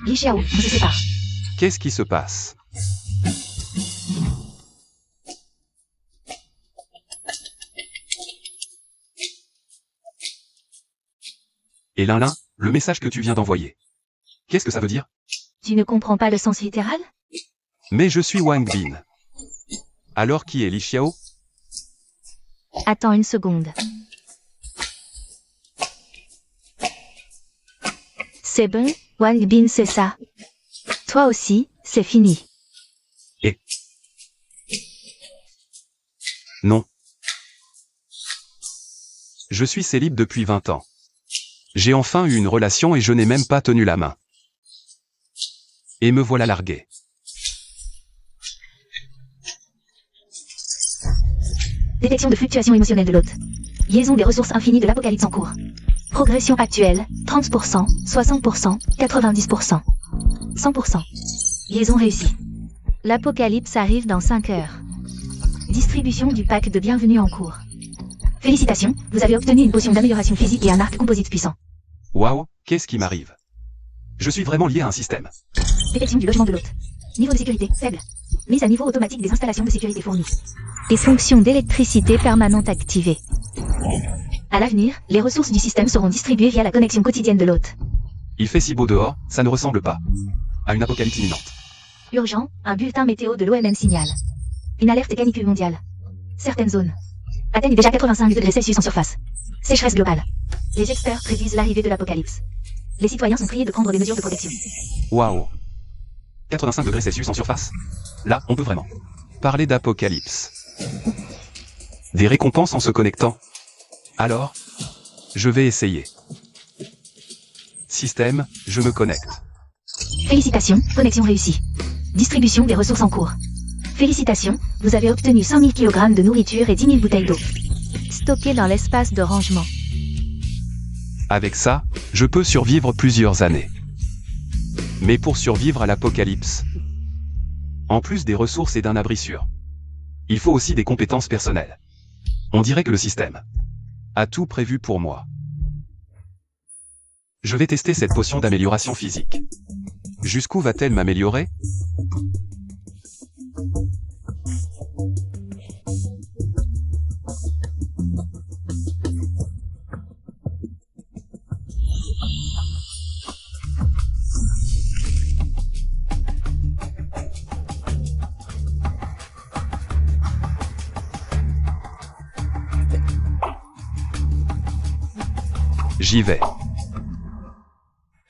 Li Xiao, on se sépare. Qu'est-ce qui se passe? Et Lin, le message que tu viens d'envoyer. Qu'est-ce que ça veut dire? Tu ne comprends pas le sens littéral? Mais je suis Wang Bin. Alors qui est Li Xiao? Attends une seconde. C'est bon, Wang Bin, c'est ça. Toi aussi, c'est fini. Et non. Je suis célib depuis 20 ans. J'ai enfin eu une relation et je n'ai même pas tenu la main. Et me voilà largué. Détection de fluctuations émotionnelles de l'hôte. Liaison des ressources infinies de l'apocalypse en cours. Progression actuelle, 30%, 60%, 90%. 100%. Liaison réussie. L'apocalypse arrive dans 5 heures. Distribution du pack de bienvenue en cours. Félicitations, vous avez obtenu une potion d'amélioration physique et un arc composite puissant. Waouh, qu'est-ce qui m'arrive? Je suis vraiment lié à un système. Détection du logement de l'hôte. Niveau de sécurité, faible. Mise à niveau automatique des installations de sécurité fournies. Et fonctions d'électricité permanente activées. À l'avenir, les ressources du système seront distribuées via la connexion quotidienne de l'hôte. Il fait si beau dehors, ça ne ressemble pas à une apocalypse imminente. Urgent, un bulletin météo de l'OMM signale. Une alerte canicule mondiale. Certaines zones atteignent déjà 85 degrés Celsius en surface. Sécheresse globale. Les experts prédisent l'arrivée de l'apocalypse. Les citoyens sont priés de prendre des mesures de protection. Waouh. 85 degrés Celsius en surface. Là, on peut vraiment parler d'apocalypse. Des récompenses en se connectant. Alors, je vais essayer. Système, je me connecte. Félicitations, connexion réussie. Distribution des ressources en cours. Félicitations, vous avez obtenu 100 000 kg de nourriture et 10 000 bouteilles d'eau. Stockées dans l'espace de rangement. Avec ça, je peux survivre plusieurs années. Mais pour survivre à l'apocalypse, en plus des ressources et d'un abri sûr, il faut aussi des compétences personnelles. On dirait que le système a tout prévu pour moi. Je vais tester cette potion d'amélioration physique. Jusqu'où va-t-elle m'améliorer? J'y vais.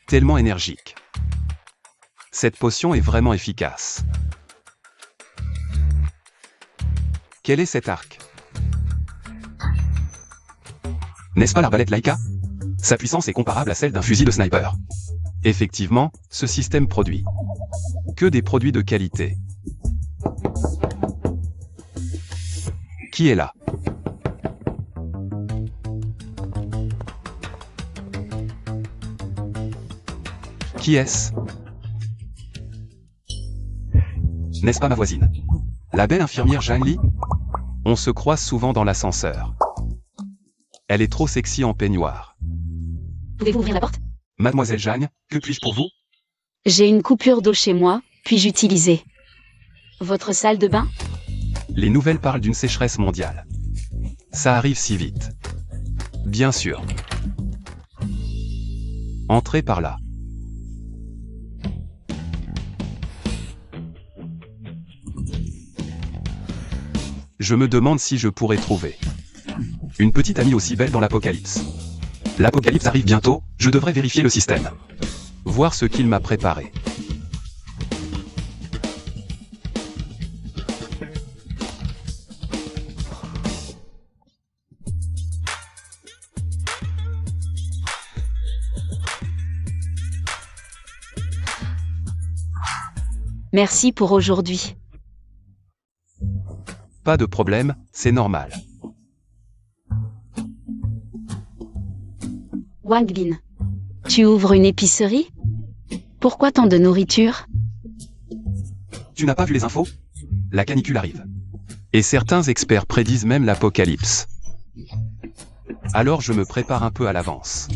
Tellement énergique. Cette potion est vraiment efficace. Quel est cet arc? N'est-ce pas l'arbalète Laika? Sa puissance est comparable à celle d'un fusil de sniper. Effectivement, ce système produit que des produits de qualité. Qui est là? Qui est-ce? N'est-ce pas ma voisine? La belle infirmière Zhang Li? On se croise souvent dans l'ascenseur. Elle est trop sexy en peignoir. Pouvez-vous ouvrir la porte? Mademoiselle Zhang, que puis-je pour vous? J'ai une coupure d'eau chez moi, puis-je utiliser votre salle de bain? Les nouvelles parlent d'une sécheresse mondiale. Ça arrive si vite. Bien sûr. Entrez par là. Je me demande si je pourrais trouver une petite amie aussi belle dans l'apocalypse. L'apocalypse arrive bientôt, je devrais vérifier le système. Voir ce qu'il m'a préparé. Merci pour aujourd'hui. Pas de problème, c'est normal. Wang Bin. Tu ouvres une épicerie? Pourquoi tant de nourriture? Tu n'as pas vu les infos? La canicule arrive. Et certains experts prédisent même l'apocalypse. Alors je me prépare un peu à l'avance.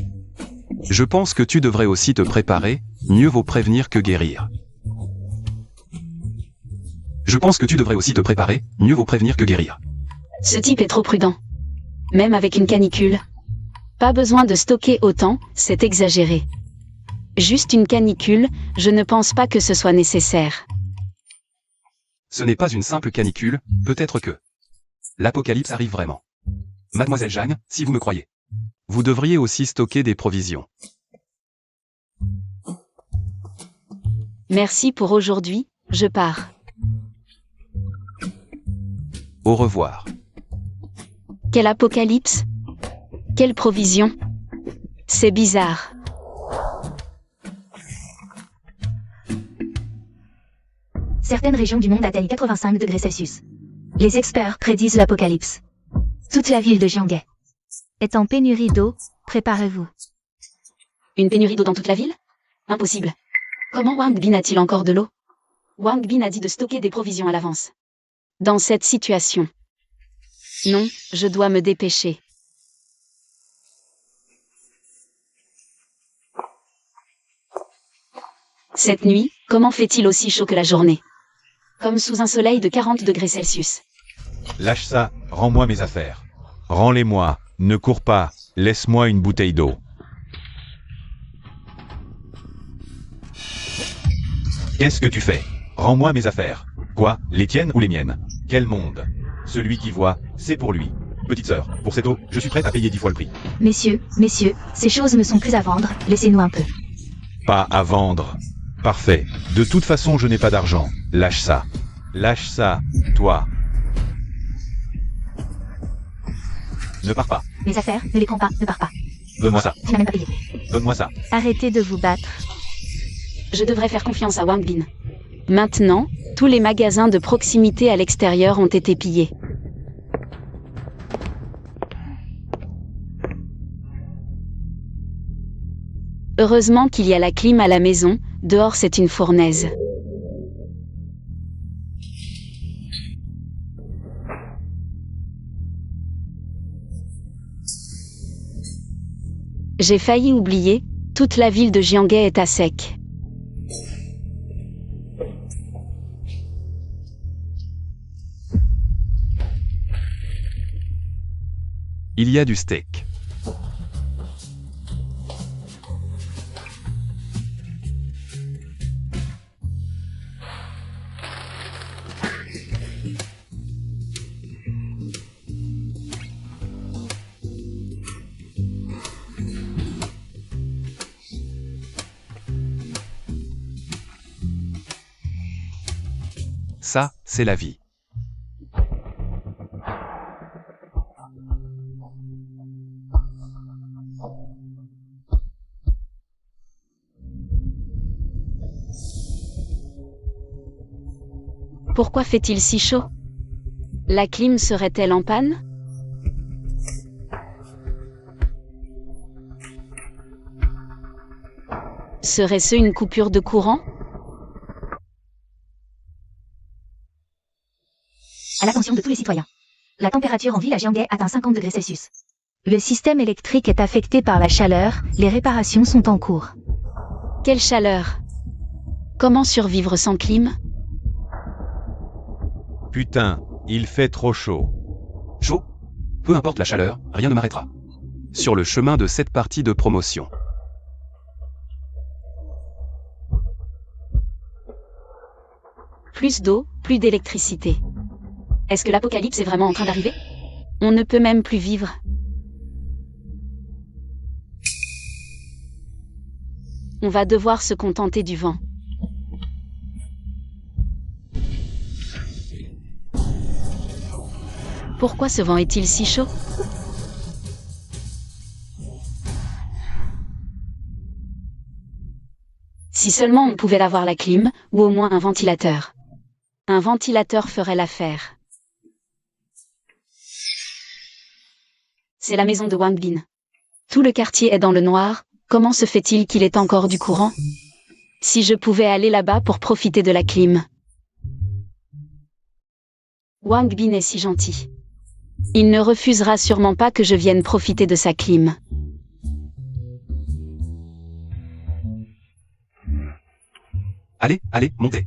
Je pense que tu devrais aussi te préparer, Mieux vaut prévenir que guérir. Je pense que tu devrais aussi te préparer, mieux vaut prévenir que guérir. Ce type est trop prudent. Même avec une canicule. Pas besoin de stocker autant, c'est exagéré. Juste une canicule, je ne pense pas que ce soit nécessaire. Ce n'est pas une simple canicule, peut-être que l'apocalypse arrive vraiment. Mademoiselle Jeanne, si vous me croyez. Vous devriez aussi stocker des provisions. Merci pour aujourd'hui, je pars. Au revoir. Quel apocalypse? Quelle provision? C'est bizarre. Certaines régions du monde atteignent 85 degrés Celsius. Les experts prédisent l'apocalypse. Toute la ville de Jianghe est en pénurie d'eau, préparez-vous. Une pénurie d'eau dans toute la ville? Impossible. Comment Wang Bin a-t-il encore de l'eau? Wang Bin a dit de stocker des provisions à l'avance. Dans cette situation. Non, je dois me dépêcher. Cette nuit, comment fait-il aussi chaud que la journée? Comme sous un soleil de 40 degrés Celsius. Lâche ça, rends-moi mes affaires. Rends-les-moi, ne cours pas, laisse-moi une bouteille d'eau. Qu'est-ce que tu fais? Rends-moi mes affaires. Quoi, les tiennes ou les miennes? Quel monde? Celui qui voit, c'est pour lui. Petite sœur, pour cette eau, je suis prête à payer 10 fois le prix. Messieurs, ces choses ne sont plus à vendre, laissez-nous un peu. Pas à vendre. Parfait. De toute façon, je n'ai pas d'argent. Lâche ça. Lâche ça, toi. Ne pars pas. Mes affaires, ne les prends pas, ne pars pas. Donne-moi ça. Tu n'as même pas payé. Donne-moi ça. Arrêtez de vous battre. Je devrais faire confiance à Wang Bin. Maintenant, tous les magasins de proximité à l'extérieur ont été pillés. Heureusement qu'il y a la clim à la maison, dehors c'est une fournaise. J'ai failli oublier, toute la ville de Jianghe est à sec. Il y a du steak. Ça, c'est la vie. Pourquoi fait-il si chaud? La clim serait-elle en panne? Serait-ce une coupure de courant? À l'attention de tous les citoyens. La température en ville à Jianghe atteint 50 degrés Celsius. Le système électrique est affecté par la chaleur, les réparations sont en cours. Quelle chaleur! Comment survivre sans clim? Putain, il fait trop chaud. Chaud? Peu importe la chaleur, rien ne m'arrêtera. Sur le chemin de cette partie de promotion. Plus d'eau, plus d'électricité. Est-ce que l'apocalypse est vraiment en train d'arriver? On ne peut même plus vivre. On va devoir se contenter du vent. Pourquoi ce vent est-il si chaud? Si seulement on pouvait avoir la clim, ou au moins un ventilateur. Un ventilateur ferait l'affaire. C'est la maison de Wang Bin. Tout le quartier est dans le noir, comment se fait-il qu'il ait encore du courant? Si je pouvais aller là-bas pour profiter de la clim. Wang Bin est si gentil. Il ne refusera sûrement pas que je vienne profiter de sa clim. Allez, allez, montez.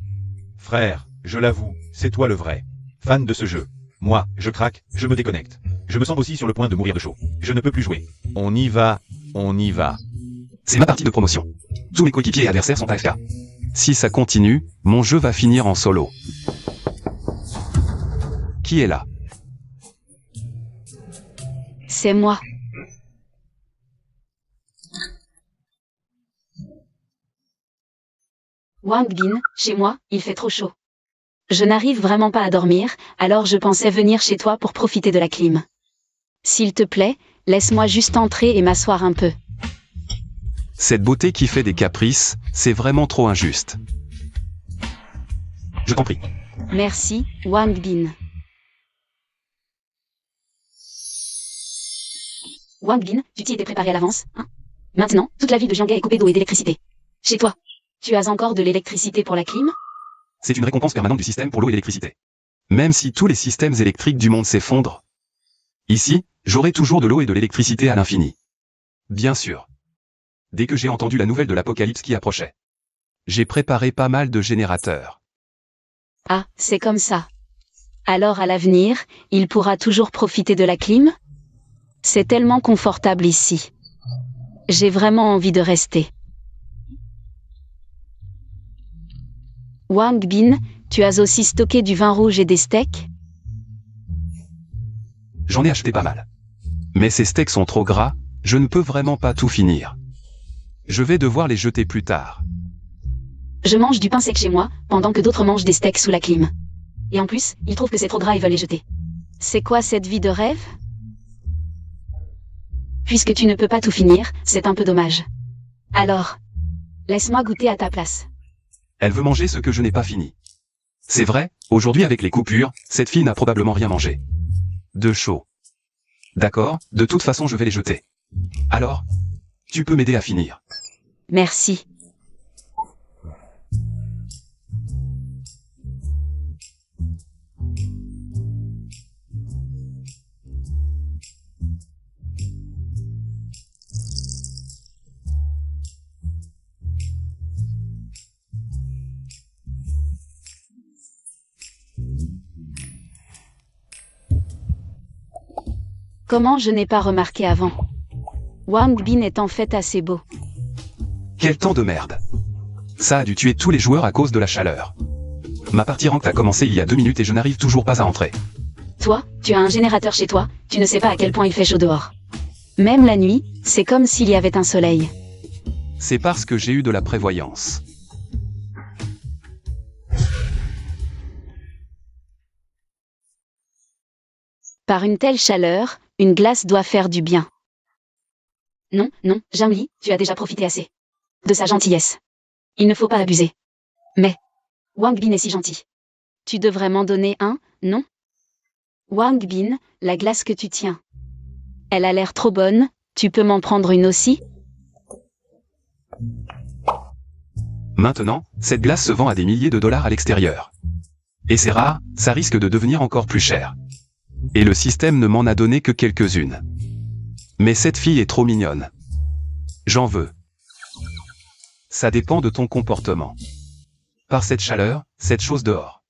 Frère, je l'avoue, c'est toi le vrai. Fan de ce jeu. Moi, je craque, je me déconnecte. Je me sens aussi sur le point de mourir de chaud. Je ne peux plus jouer. On y va, on y va. C'est ma partie de promotion. Tous mes coéquipiers et adversaires sont AFK. Si ça continue, mon jeu va finir en solo. Qui est là? C'est moi. Wang Bin, chez moi, il fait trop chaud. Je n'arrive vraiment pas à dormir, alors je pensais venir chez toi pour profiter de la clim. S'il te plaît, laisse-moi juste entrer et m'asseoir un peu. Cette beauté qui fait des caprices, c'est vraiment trop injuste. Je t'en prie. Merci, Wang Bin. Wang Bin, tu t'y étais préparé à l'avance, hein? Maintenant, toute la ville de Jianghe est coupée d'eau et d'électricité. Chez toi, tu as encore de l'électricité pour la clim? C'est une récompense permanente du système pour l'eau et l'électricité. Même si tous les systèmes électriques du monde s'effondrent, ici, j'aurai toujours de l'eau et de l'électricité à l'infini. Bien sûr. Dès que j'ai entendu la nouvelle de l'apocalypse qui approchait, j'ai préparé pas mal de générateurs. Ah, c'est comme ça. Alors à l'avenir, il pourra toujours profiter de la clim? C'est tellement confortable ici. J'ai vraiment envie de rester. Wang Bin, tu as aussi stocké du vin rouge et des steaks? J'en ai acheté pas mal. Mais ces steaks sont trop gras, je ne peux vraiment pas tout finir. Je vais devoir les jeter plus tard. Je mange du pain sec chez moi, pendant que d'autres mangent des steaks sous la clim. Et en plus, ils trouvent que c'est trop gras et veulent les jeter. C'est quoi cette vie de rêve? Puisque tu ne peux pas tout finir, c'est un peu dommage. Alors, laisse-moi goûter à ta place. Elle veut manger ce que je n'ai pas fini. C'est vrai, aujourd'hui avec les coupures, cette fille n'a probablement rien mangé. De chaud. D'accord, de toute façon je vais les jeter. Alors, tu peux m'aider à finir. Merci. Comment je n'ai pas remarqué avant? Wang Bin est en fait assez beau. Quel temps de merde. Ça a dû tuer tous les joueurs à cause de la chaleur. Ma partie ranked a commencé il y a 2 minutes et je n'arrive toujours pas à entrer. Toi, tu as un générateur chez toi, tu ne sais pas à quel point il fait chaud dehors. Même la nuit, c'est comme s'il y avait un soleil. C'est parce que j'ai eu de la prévoyance. Par une telle chaleur, une glace doit faire du bien. Non, non, Zhangli, tu as déjà profité assez de sa gentillesse. Il ne faut pas abuser. Mais, Wang Bin est si gentil. Tu devrais m'en donner un, non? Wang Bin, la glace que tu tiens. Elle a l'air trop bonne, tu peux m'en prendre une aussi? Maintenant, cette glace se vend à des milliers de dollars à l'extérieur. Et c'est rare, ça risque de devenir encore plus cher. Et le système ne m'en a donné que quelques-unes. Mais cette fille est trop mignonne. J'en veux. Ça dépend de ton comportement. Par cette chaleur, cette chose dehors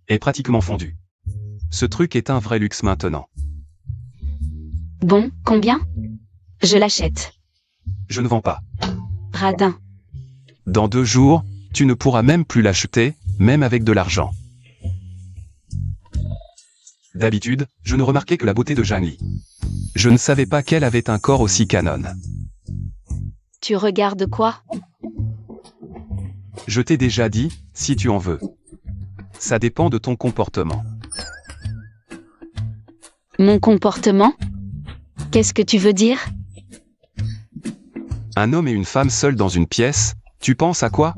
est pratiquement fondue. Ce truc est un vrai luxe maintenant. Bon, combien? Je l'achète. Je ne vends pas. Radin. Dans 2 jours, tu ne pourras même plus l'acheter, même avec de l'argent. D'habitude, je ne remarquais que la beauté de Zhangli. Je ne savais pas qu'elle avait un corps aussi canon. Tu regardes quoi? Je t'ai déjà dit, si tu en veux. Ça dépend de ton comportement. Mon comportement? Qu'est-ce que tu veux dire? Un homme et une femme seuls dans une pièce, tu penses à quoi?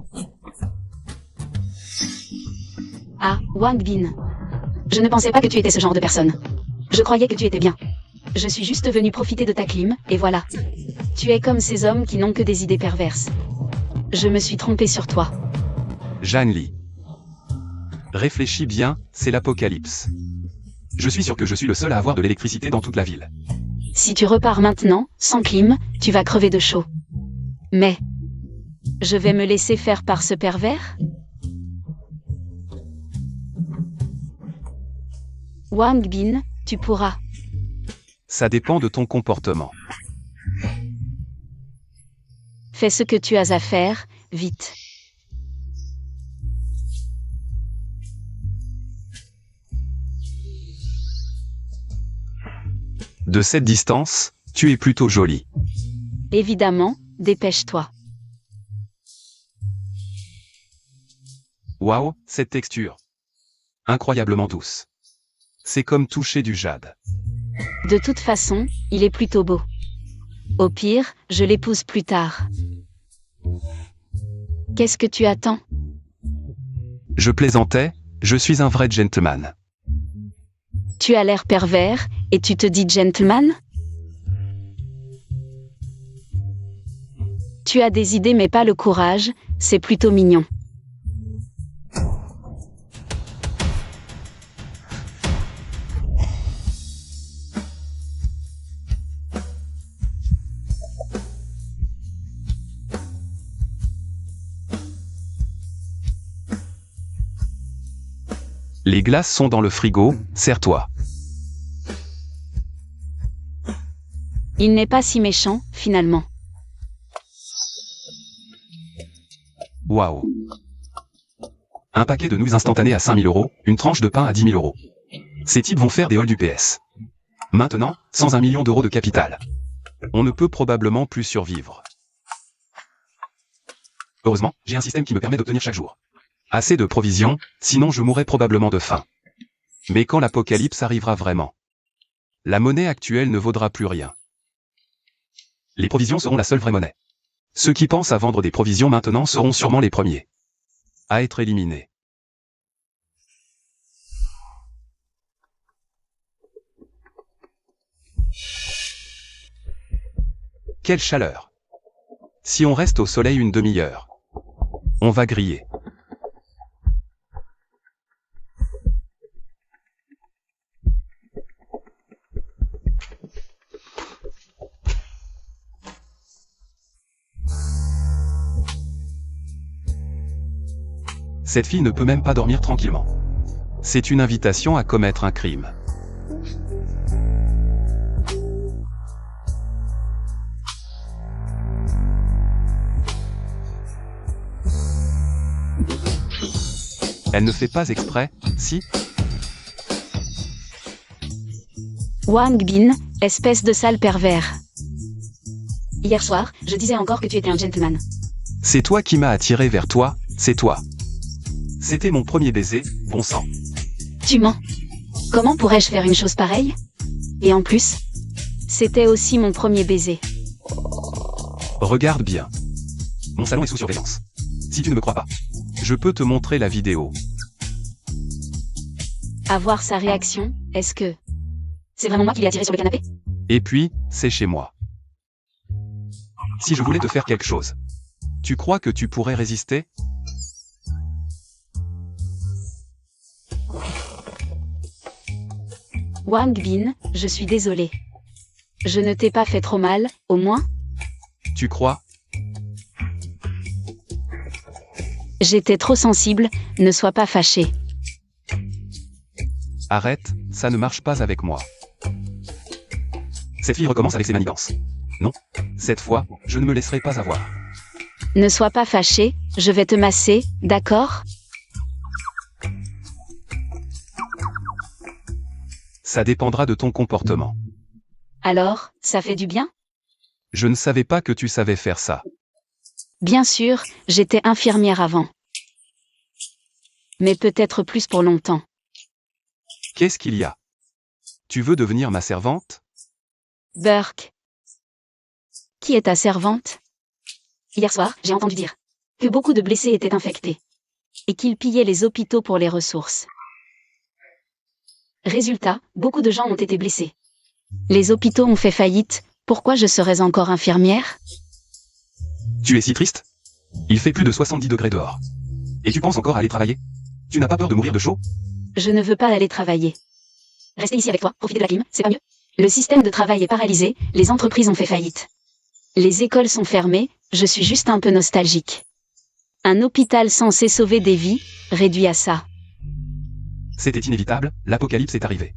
Ah, Wang Bin. Je ne pensais pas que tu étais ce genre de personne. Je croyais que tu étais bien. Je suis juste venu profiter de ta clim, et voilà. Tu es comme ces hommes qui n'ont que des idées perverses. Je me suis trompé sur toi. Zhangli. Réfléchis bien, c'est l'apocalypse. Je suis sûr que je suis le seul à avoir de l'électricité dans toute la ville. Si tu repars maintenant, sans clim, tu vas crever de chaud. Mais, Je vais me laisser faire par ce pervers? Wang Bin, tu pourras. Ça dépend de ton comportement. Fais ce que tu as à faire, vite. De cette distance, tu es plutôt jolie. Évidemment, dépêche-toi. Waouh, cette texture. Incroyablement douce. C'est comme toucher du jade. De toute façon, il est plutôt beau. Au pire, je l'épouse plus tard. Qu'est-ce que tu attends? Je plaisantais, je suis un vrai gentleman. Tu as l'air pervers, et tu te dis gentleman? Tu as des idées mais pas le courage, c'est plutôt mignon. Les glaces sont dans le frigo, serre-toi. Il n'est pas si méchant, finalement. Waouh. Un paquet de nouilles instantanées à 5000 €, une tranche de pain à 10 000 €. Ces types vont faire des halls du PS. Maintenant, sans 1 million d'euros de capital. On ne peut probablement plus survivre. Heureusement, j'ai un système qui me permet d'obtenir chaque jour assez de provisions, sinon je mourrais probablement de faim. Mais quand l'apocalypse arrivera vraiment, la monnaie actuelle ne vaudra plus rien. Les provisions seront la seule vraie monnaie. Ceux qui pensent à vendre des provisions maintenant seront sûrement les premiers à être éliminés. Quelle chaleur! Si on reste au soleil une demi-heure, on va griller. Cette fille ne peut même pas dormir tranquillement. C'est une invitation à commettre un crime. Elle ne fait pas exprès, si? Wang Bin, espèce de sale pervers. Hier soir, je disais encore que tu étais un gentleman. C'est toi qui m'as attiré vers toi, c'est toi. C'était mon premier baiser, bon sang. Tu mens. Comment pourrais-je faire une chose pareille? Et en plus, c'était aussi mon premier baiser. Regarde bien. Mon salon est sous surveillance. Si tu ne me crois pas, je peux te montrer la vidéo. À voir sa réaction, est-ce que... C'est vraiment moi qui l'ai attiré sur le canapé? Et puis, c'est chez moi. Si je voulais te faire quelque chose, tu crois que tu pourrais résister? Wang Bin, je suis désolé. Je ne t'ai pas fait trop mal, au moins? Tu crois? J'étais trop sensible, ne sois pas fâché. Arrête, ça ne marche pas avec moi. Cette fille recommence avec ses manigances. Non, cette fois, je ne me laisserai pas avoir. Ne sois pas fâché, je vais te masser, d'accord? Ça dépendra de ton comportement. Alors, ça fait du bien? Je ne savais pas que tu savais faire ça. Bien sûr, j'étais infirmière avant. Mais peut-être plus pour longtemps. Qu'est-ce qu'il y a? Tu veux devenir ma servante? Burke. Qui est ta servante? Hier soir, j'ai entendu dire que beaucoup de blessés étaient infectés. Et qu'ils pillaient les hôpitaux pour les ressources. Résultat, beaucoup de gens ont été blessés. Les hôpitaux ont fait faillite, pourquoi je serais encore infirmière? Tu es si triste? Il fait plus de 70 degrés dehors. Et tu penses encore à aller travailler? Tu n'as pas peur de mourir de chaud? Je ne veux pas aller travailler. Rester ici avec toi, profiter de la clim, c'est pas mieux. Le système de travail est paralysé, les entreprises ont fait faillite. Les écoles sont fermées, je suis juste un peu nostalgique. Un hôpital censé sauver des vies, réduit à ça. C'était inévitable, l'apocalypse est arrivé.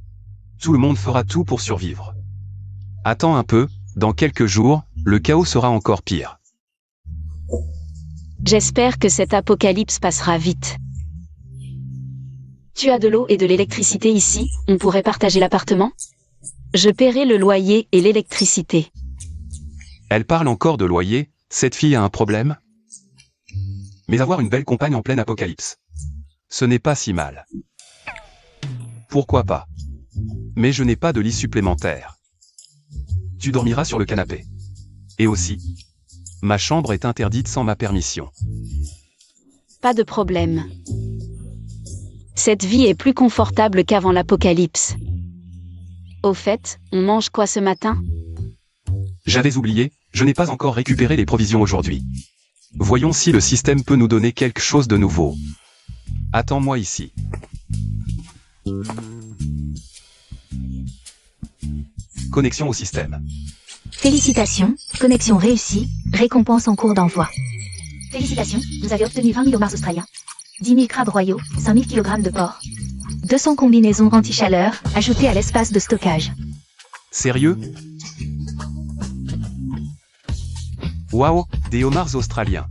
Tout le monde fera tout pour survivre. Attends un peu, dans quelques jours, le chaos sera encore pire. J'espère que cet apocalypse passera vite. Tu as de l'eau et de l'électricité ici, on pourrait partager l'appartement? Je paierai le loyer et l'électricité. Elle parle encore de loyer, cette fille a un problème? Mais avoir une belle compagne en pleine apocalypse, ce n'est pas si mal. Pourquoi pas? Mais je n'ai pas de lit supplémentaire. Tu dormiras sur le canapé. Et aussi, ma chambre est interdite sans ma permission. Pas de problème. Cette vie est plus confortable qu'avant l'apocalypse. Au fait, on mange quoi ce matin? J'avais oublié, je n'ai pas encore récupéré les provisions aujourd'hui. Voyons si le système peut nous donner quelque chose de nouveau. Attends-moi ici. Connexion au système. Félicitations, connexion réussie, récompense en cours d'envoi. Félicitations, vous avez obtenu 20 000 homards australiens. 10 000 crabes royaux, 5 000 kg de porc. 200 combinaisons anti-chaleur, ajoutées à l'espace de stockage. Sérieux? Waouh, des homards australiens.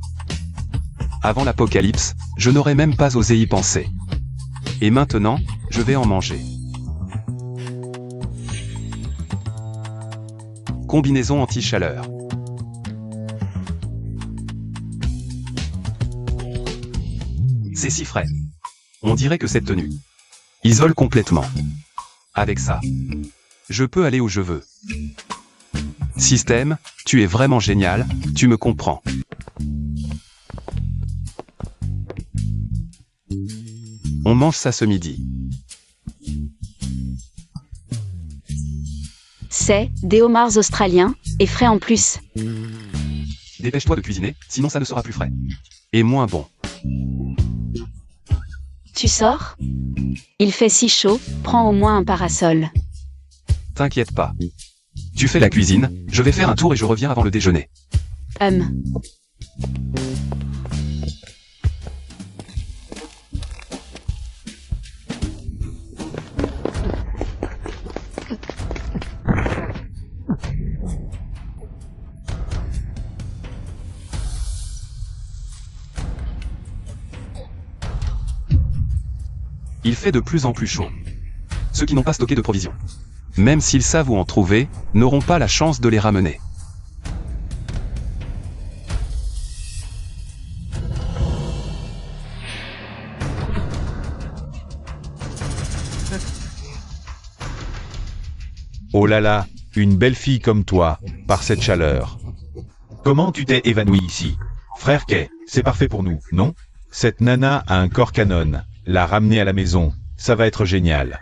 Avant l'apocalypse, je n'aurais même pas osé y penser. Et maintenant, je vais en manger. Combinaison anti-chaleur. C'est si frais. On dirait que cette tenue isole complètement. Avec ça, je peux aller où je veux. Système, tu es vraiment génial, tu me comprends. On mange ça ce midi. C'est des homards australiens, et frais en plus. Dépêche-toi de cuisiner, sinon ça ne sera plus frais. Et moins bon. Tu sors? Il fait si chaud, prends au moins un parasol. T'inquiète pas. Tu fais la cuisine, je vais faire un tour et je reviens avant le déjeuner. Il fait de plus en plus chaud. Ceux qui n'ont pas stocké de provisions, même s'ils savent où en trouver, n'auront pas la chance de les ramener. Oh là là, une belle fille comme toi, par cette chaleur. Comment tu t'es évanoui ici? Frère Kay, c'est parfait pour nous, non? Cette nana a un corps canon, la ramener à la maison, ça va être génial.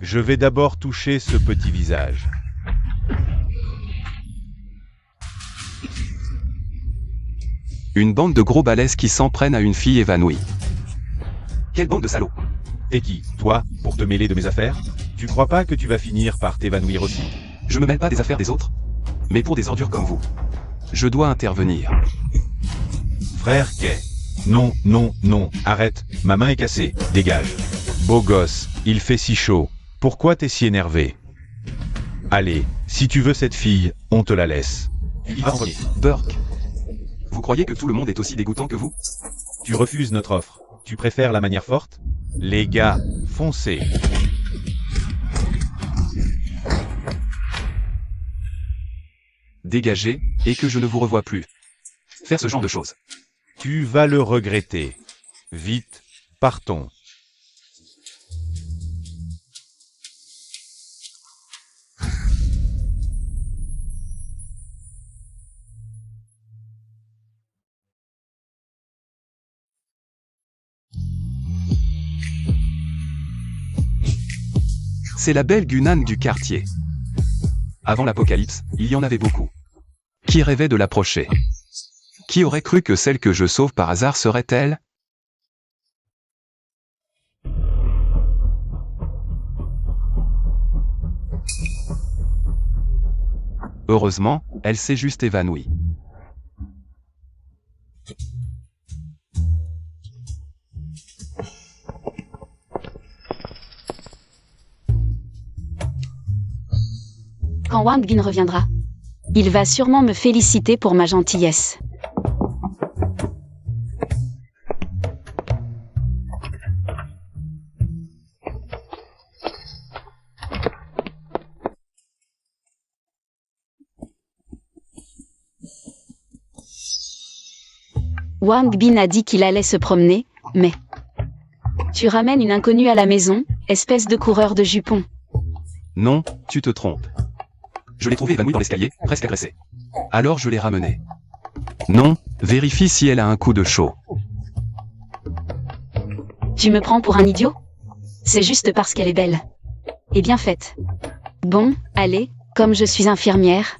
Je vais d'abord toucher ce petit visage. Une bande de gros balèzes qui s'en prennent à une fille évanouie. Quelle bande de salauds! T'es qui, toi, pour te mêler de mes affaires? Tu crois pas que tu vas finir par t'évanouir aussi? Je me mêle pas des affaires des autres. Mais pour des ordures comme vous, je dois intervenir. Frère Kay. Non, non, non, arrête, ma main est cassée, dégage. Beau gosse, il fait si chaud. Pourquoi t'es si énervé? Allez, si tu veux cette fille, on te la laisse. Il va en premier. Burke. Vous croyez que tout le monde est aussi dégoûtant que vous? Tu refuses notre offre. Tu préfères la manière forte? Les gars, foncez. Dégagez, et que je ne vous revoie plus. Faire ce genre de choses. Tu vas le regretter. Vite, partons. C'est la belle Gunane du quartier. Avant l'apocalypse, il y en avait beaucoup. Qui rêvait de l'approcher? Qui aurait cru que celle que je sauve par hasard serait elle? Heureusement, elle s'est juste évanouie. quand Wang Bin reviendra. Il va sûrement me féliciter pour ma gentillesse. Wang Bin a dit qu'il allait se promener, mais... Tu ramènes une inconnue à la maison, espèce de coureur de jupons. Non, tu te trompes. Je l'ai trouvée évanouie dans l'escalier, presque agressée. Alors je l'ai ramenée. Non, vérifie si elle a un coup de chaud. Tu me prends pour un idiot? C'est juste parce qu'elle est belle. Et bien faite. Bon, allez, comme je suis infirmière...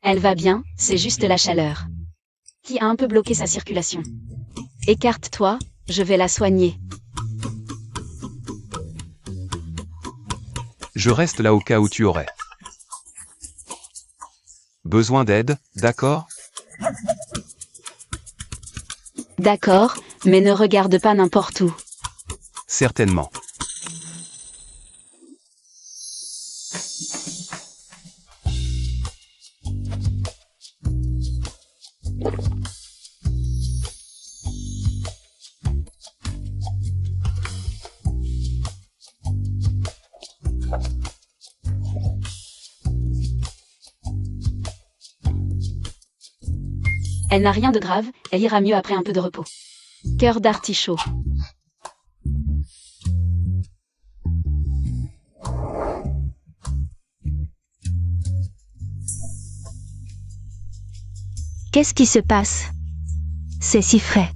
Elle va bien, c'est juste la chaleur qui a un peu bloqué sa circulation. Écarte-toi, je vais la soigner. Je reste là au cas où tu aurais besoin d'aide, d'accord? D'accord, mais ne regarde pas n'importe où. Certainement. Elle n'a rien de grave, elle ira mieux après un peu de repos. Cœur d'artichaut. Qu'est-ce qui se passe? C'est si frais.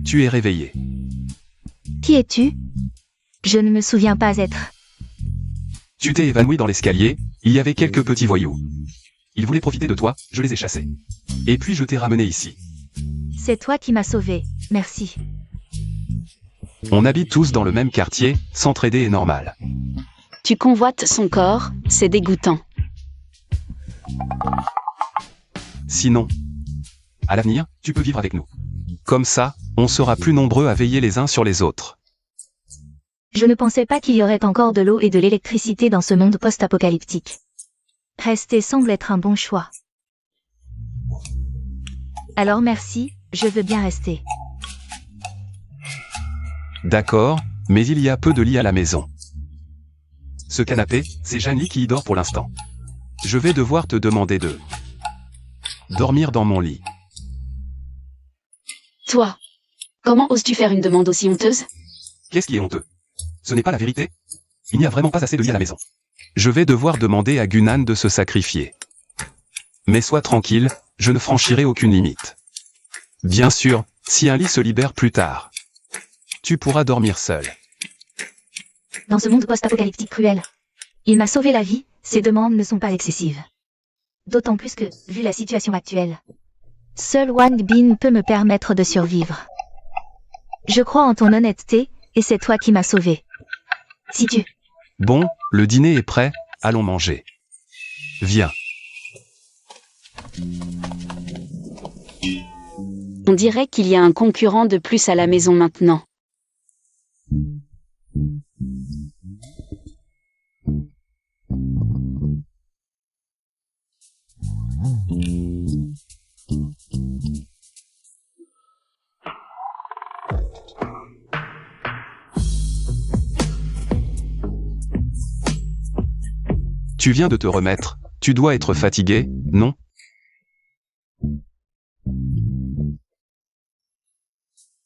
Tu es réveillé. Qui es-tu? Je ne me souviens pas être. Tu t'es évanoui dans l'escalier, il y avait quelques petits voyous. Ils voulaient profiter de toi, je les ai chassés. Et puis je t'ai ramené ici. C'est toi qui m'as sauvé, merci. On habite tous dans le même quartier, s'entraider est normal. Tu convoites son corps, c'est dégoûtant. Sinon, à l'avenir, tu peux vivre avec nous. Comme ça, on sera plus nombreux à veiller les uns sur les autres. Je ne pensais pas qu'il y aurait encore de l'eau et de l'électricité dans ce monde post-apocalyptique. Rester semble être un bon choix. Alors merci, je veux bien rester. D'accord, mais il y a peu de lits à la maison. Ce canapé, c'est Janie qui y dort pour l'instant. Je vais devoir te demander de dormir dans mon lit. Toi, comment oses-tu faire une demande aussi honteuse? Qu'est-ce qui est honteux? Ce n'est pas la vérité. Il n'y a vraiment pas assez de lits à la maison. Je vais devoir demander à Gunan de se sacrifier. Mais sois tranquille, je ne franchirai aucune limite. Bien sûr, si un lit se libère plus tard, tu pourras dormir seul. Dans ce monde post-apocalyptique cruel, il m'a sauvé la vie, ces demandes ne sont pas excessives. D'autant plus que, vu la situation actuelle, seul Wang Bin peut me permettre de survivre. Je crois en ton honnêteté, et c'est toi qui m'as sauvé. Si tu... Bon, le dîner est prêt, allons manger. Viens. On dirait qu'il y a un concurrent de plus à la maison maintenant. Tu viens de te remettre, tu dois être fatigué, non?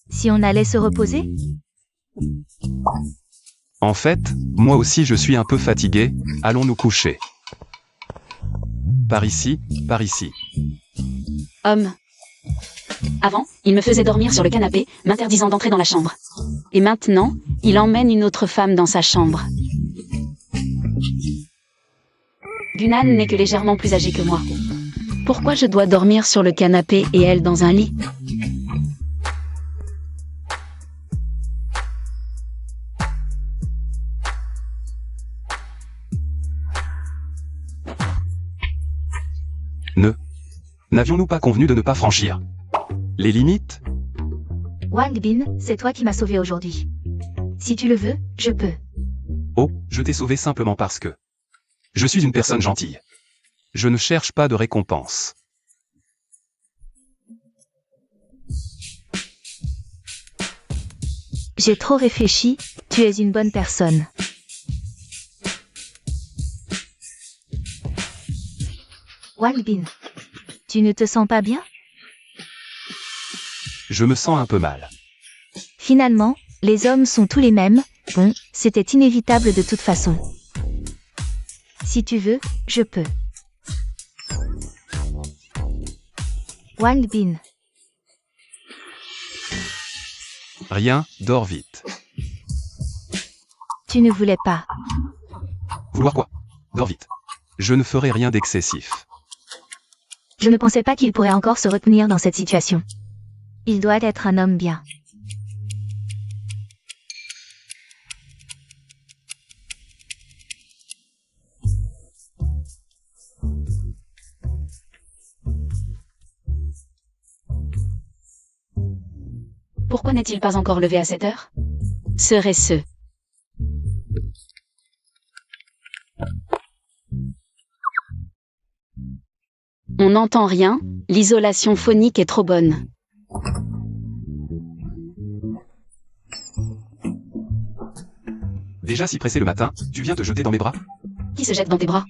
Si on allait se reposer? En fait, moi aussi je suis un peu fatigué, allons nous coucher. Par ici, par ici. Homme. Avant, il me faisait dormir sur le canapé, m'interdisant d'entrer dans la chambre. Et maintenant, il emmène une autre femme dans sa chambre. Gunan n'est que légèrement plus âgée que moi. Pourquoi je dois dormir sur le canapé et elle dans un lit? N'avions-nous pas convenu de ne pas franchir les limites? Wang Bin, c'est toi qui m'as sauvé aujourd'hui. Si tu le veux, je peux. Oh, je t'ai sauvé simplement parce que je suis une personne gentille. Je ne cherche pas de récompense. J'ai trop réfléchi, tu es une bonne personne. Wang Bin, tu ne te sens pas bien? Je me sens un peu mal. Finalement, les hommes sont tous les mêmes, bon, c'était inévitable de toute façon. Si tu veux, je peux. Wang Bin, Rien, dors vite. tu ne voulais pas. Vouloir quoi? Dors vite. Je ne ferai rien d'excessif. Je ne pensais pas qu'il pourrait encore se retenir dans cette situation. Il doit être un homme bien. Pourquoi n'est-il pas encore levé à cette heure? Serait-ce On n'entend rien, l'isolation phonique est trop bonne. Déjà si pressé le matin, tu viens te jeter dans mes bras? Qui se jette dans tes bras?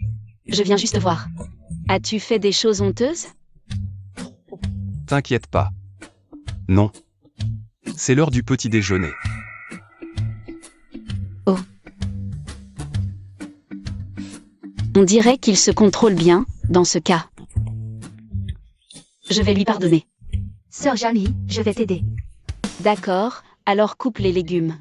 Je viens juste voir. As-tu fait des choses honteuses? T'inquiète pas. Non. C'est l'heure du petit déjeuner. On dirait qu'il se contrôle bien, dans ce cas. Je vais lui pardonner. Sœur Jali, je vais t'aider. D'accord, alors coupe les légumes.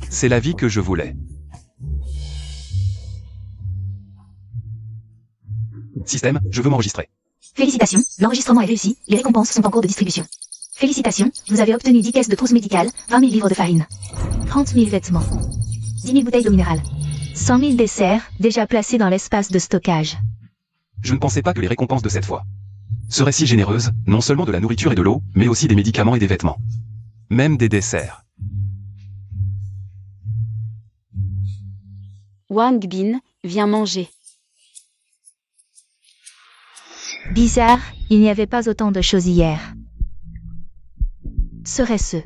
C'est la vie que je voulais. Système, je veux m'enregistrer. Félicitations, l'enregistrement est réussi, les récompenses sont en cours de distribution. Félicitations, vous avez obtenu 10 caisses de trousses médicales, 20 000 livres de farine, 30 000 vêtements, 10 000 bouteilles d'eau minérale, 100 000 desserts, déjà placés dans l'espace de stockage. Je ne pensais pas que les récompenses de cette fois seraient si généreuses, non seulement de la nourriture et de l'eau, mais aussi des médicaments et des vêtements. Même des desserts. Wang Bin, viens manger. Bizarre, il n'y avait pas autant de choses hier. Serait-ce?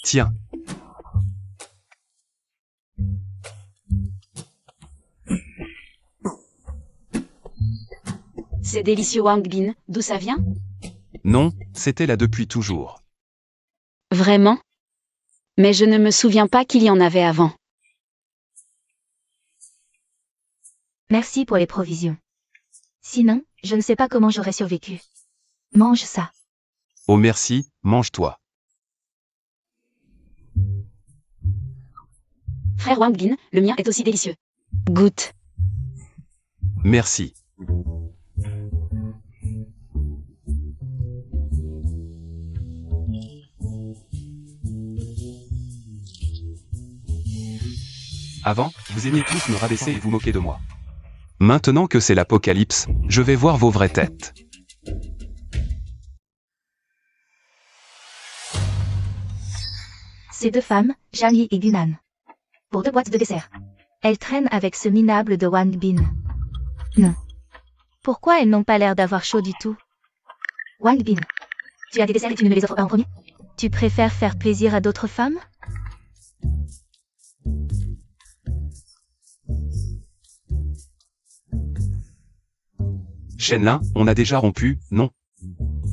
Tiens. C'est délicieux Wang Bin, d'où ça vient? Non, c'était là depuis toujours. Vraiment? Mais je ne me souviens pas qu'il y en avait avant. Merci pour les provisions. Sinon, je ne sais pas comment j'aurais survécu. Mange ça. Oh merci, mange-toi. Frère Wang Bin, le mien est aussi délicieux. Goûte. Merci. Avant, vous aimiez tous me rabaisser et vous moquer de moi. Maintenant que c'est l'apocalypse, je vais voir vos vraies têtes. Ces deux femmes, Jali et Gunan. Pour 2 boîtes de dessert. Elles traînent avec ce minable de Wang Bin. Non. Pourquoi elles n'ont pas l'air d'avoir chaud du tout? Wang Bin. Tu as des desserts et tu ne me les offres pas en premier? Tu préfères faire plaisir à d'autres femmes? Shenlin, on a déjà rompu, non?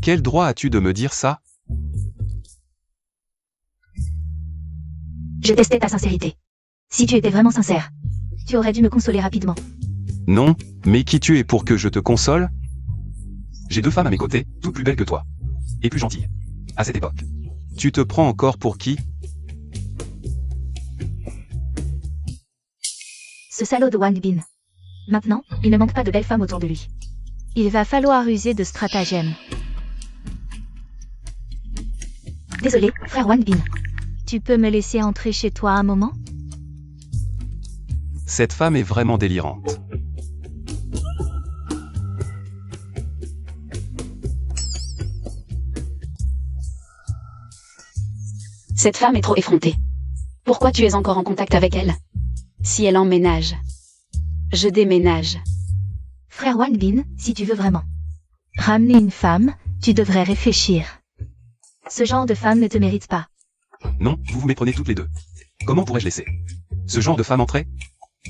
Quel droit as-tu de me dire ça? Je testais ta sincérité. Si tu étais vraiment sincère, tu aurais dû me consoler rapidement. Non, mais qui tu es pour que je te console? J'ai 2 femmes à mes côtés, toutes plus belles que toi. Et plus gentilles. À cette époque. Tu te prends encore pour qui? Ce salaud de Wang Bin. Maintenant, il ne manque pas de belles femmes autour de lui. Il va falloir user de stratagèmes. Désolé, frère Wang Bin. Tu peux me laisser entrer chez toi un moment? Cette femme est vraiment délirante. Cette femme est trop effrontée. Pourquoi tu es encore en contact avec elle? Si elle emménage. Je déménage. Frère Wang Bin, si tu veux vraiment ramener une femme, tu devrais réfléchir. Ce genre de femme ne te mérite pas. Non, vous vous méprenez toutes les deux. Comment pourrais-je laisser ce genre de femme entrer?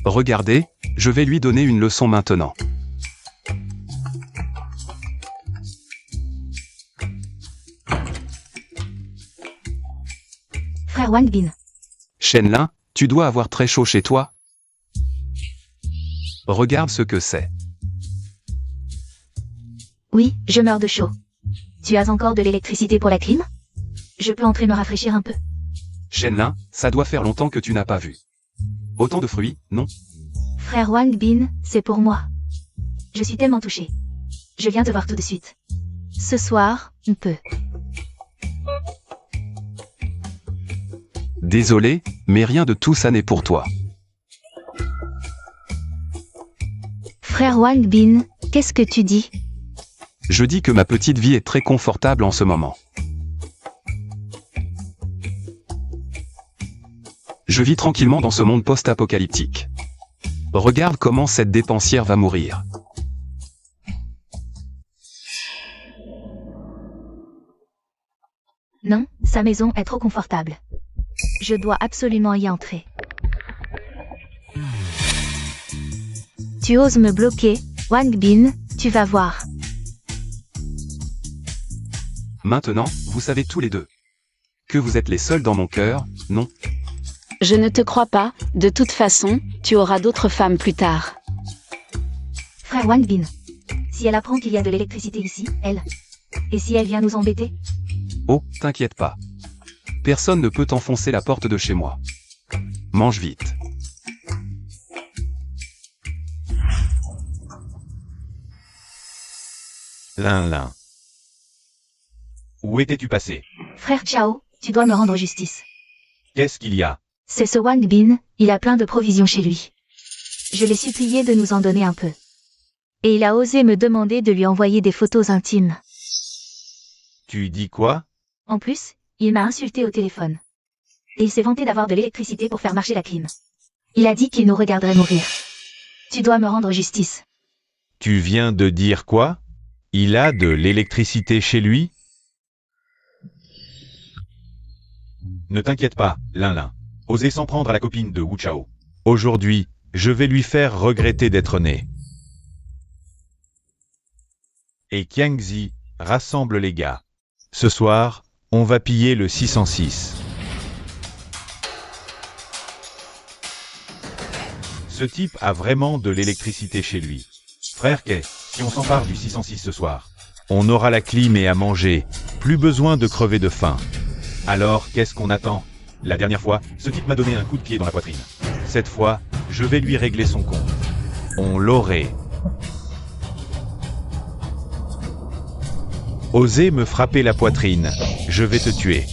Regardez, je vais lui donner une leçon maintenant. Frère Wang Bin. Shenlin, tu dois avoir très chaud chez toi. Regarde ce que c'est. Oui, je meurs de chaud. Tu as encore de l'électricité pour la clim? Je peux entrer me rafraîchir un peu. Shenlin, ça doit faire longtemps que tu n'as pas vu autant de fruits, non? Frère Wang Bin, c'est pour moi. Je suis tellement touchée. Je viens te voir tout de suite. Ce soir, on peut. Désolé, mais rien de tout ça n'est pour toi. Frère Wang Bin, qu'est-ce que tu dis? Je dis que ma petite vie est très confortable en ce moment. Je vis tranquillement dans ce monde post-apocalyptique. Regarde comment cette dépensière va mourir. Non, sa maison est trop confortable. Je dois absolument y entrer. Tu oses me bloquer, Wang Bin, tu vas voir. Maintenant, vous savez tous les deux que vous êtes les seuls dans mon cœur, non? Je ne te crois pas, de toute façon, tu auras d'autres femmes plus tard. Frère Wang Bin. Si elle apprend qu'il y a de l'électricité ici, elle. Et si elle vient nous embêter? Oh, t'inquiète pas. Personne ne peut enfoncer la porte de chez moi. Mange vite. Lin. Où étais-tu passé? Frère Chao, tu dois me rendre justice. Qu'est-ce qu'il y a? C'est ce Wang Bin, il a plein de provisions chez lui. Je l'ai supplié de nous en donner un peu. Et il a osé me demander de lui envoyer des photos intimes. Tu dis quoi? En plus, il m'a insulté au téléphone. Et il s'est vanté d'avoir de l'électricité pour faire marcher la clim. Il a dit qu'il nous regarderait mourir. Tu dois me rendre justice. Tu viens de dire quoi? Il a de l'électricité chez lui? Ne t'inquiète pas, Lin. Osez s'en prendre à la copine de Wu Chao. Aujourd'hui, je vais lui faire regretter d'être né. Et Qiangzi, rassemble les gars. Ce soir, on va piller le 606. Ce type a vraiment de l'électricité chez lui. Frère Kay, si on s'empare du 606 ce soir, on aura la clim et à manger, plus besoin de crever de faim. Alors, qu'est-ce qu'on attend? La dernière fois, ce type m'a donné un coup de pied dans la poitrine. Cette fois, je vais lui régler son compte. On l'aurait. Osez me frapper la poitrine, je vais te tuer.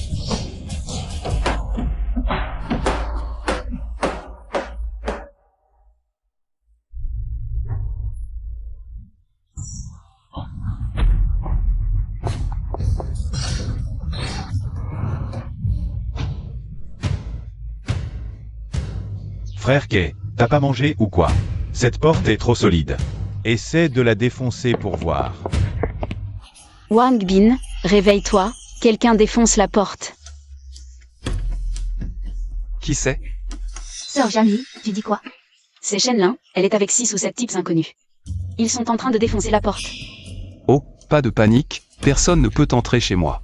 Frère Kay, t'as pas mangé ou quoi? Cette porte est trop solide. Essaie de la défoncer pour voir. Wang Bin, réveille-toi, quelqu'un défonce la porte. Qui c'est? Sœur Janli, tu dis quoi? C'est Shenlin, elle est avec 6 ou 7 types inconnus. Ils sont en train de défoncer la porte. Oh, pas de panique, personne ne peut entrer chez moi.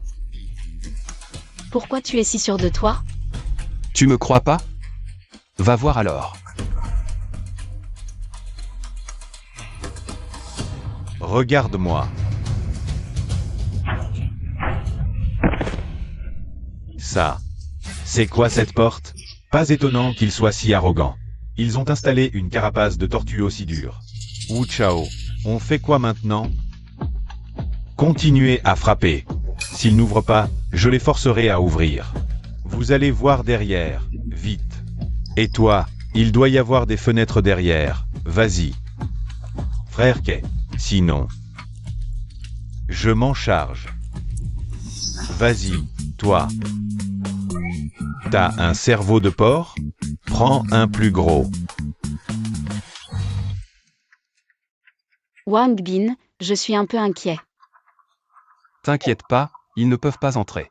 Pourquoi tu es si sûr de toi? Tu me crois pas? Va voir alors. Regarde-moi. Ça. C'est quoi cette porte? Pas étonnant qu'ils soient si arrogants. Ils ont installé une carapace de tortue aussi dure. Wu Chao, on fait quoi maintenant? Continuez à frapper. S'ils n'ouvrent pas, je les forcerai à ouvrir. Vous allez voir derrière, vite. Et toi, il doit y avoir des fenêtres derrière, vas-y. Frère Kay, sinon... Je m'en charge. Vas-y, toi. T'as un cerveau de porc? Prends un plus gros. Wang Bin, je suis un peu inquiet. T'inquiète pas, ils ne peuvent pas entrer.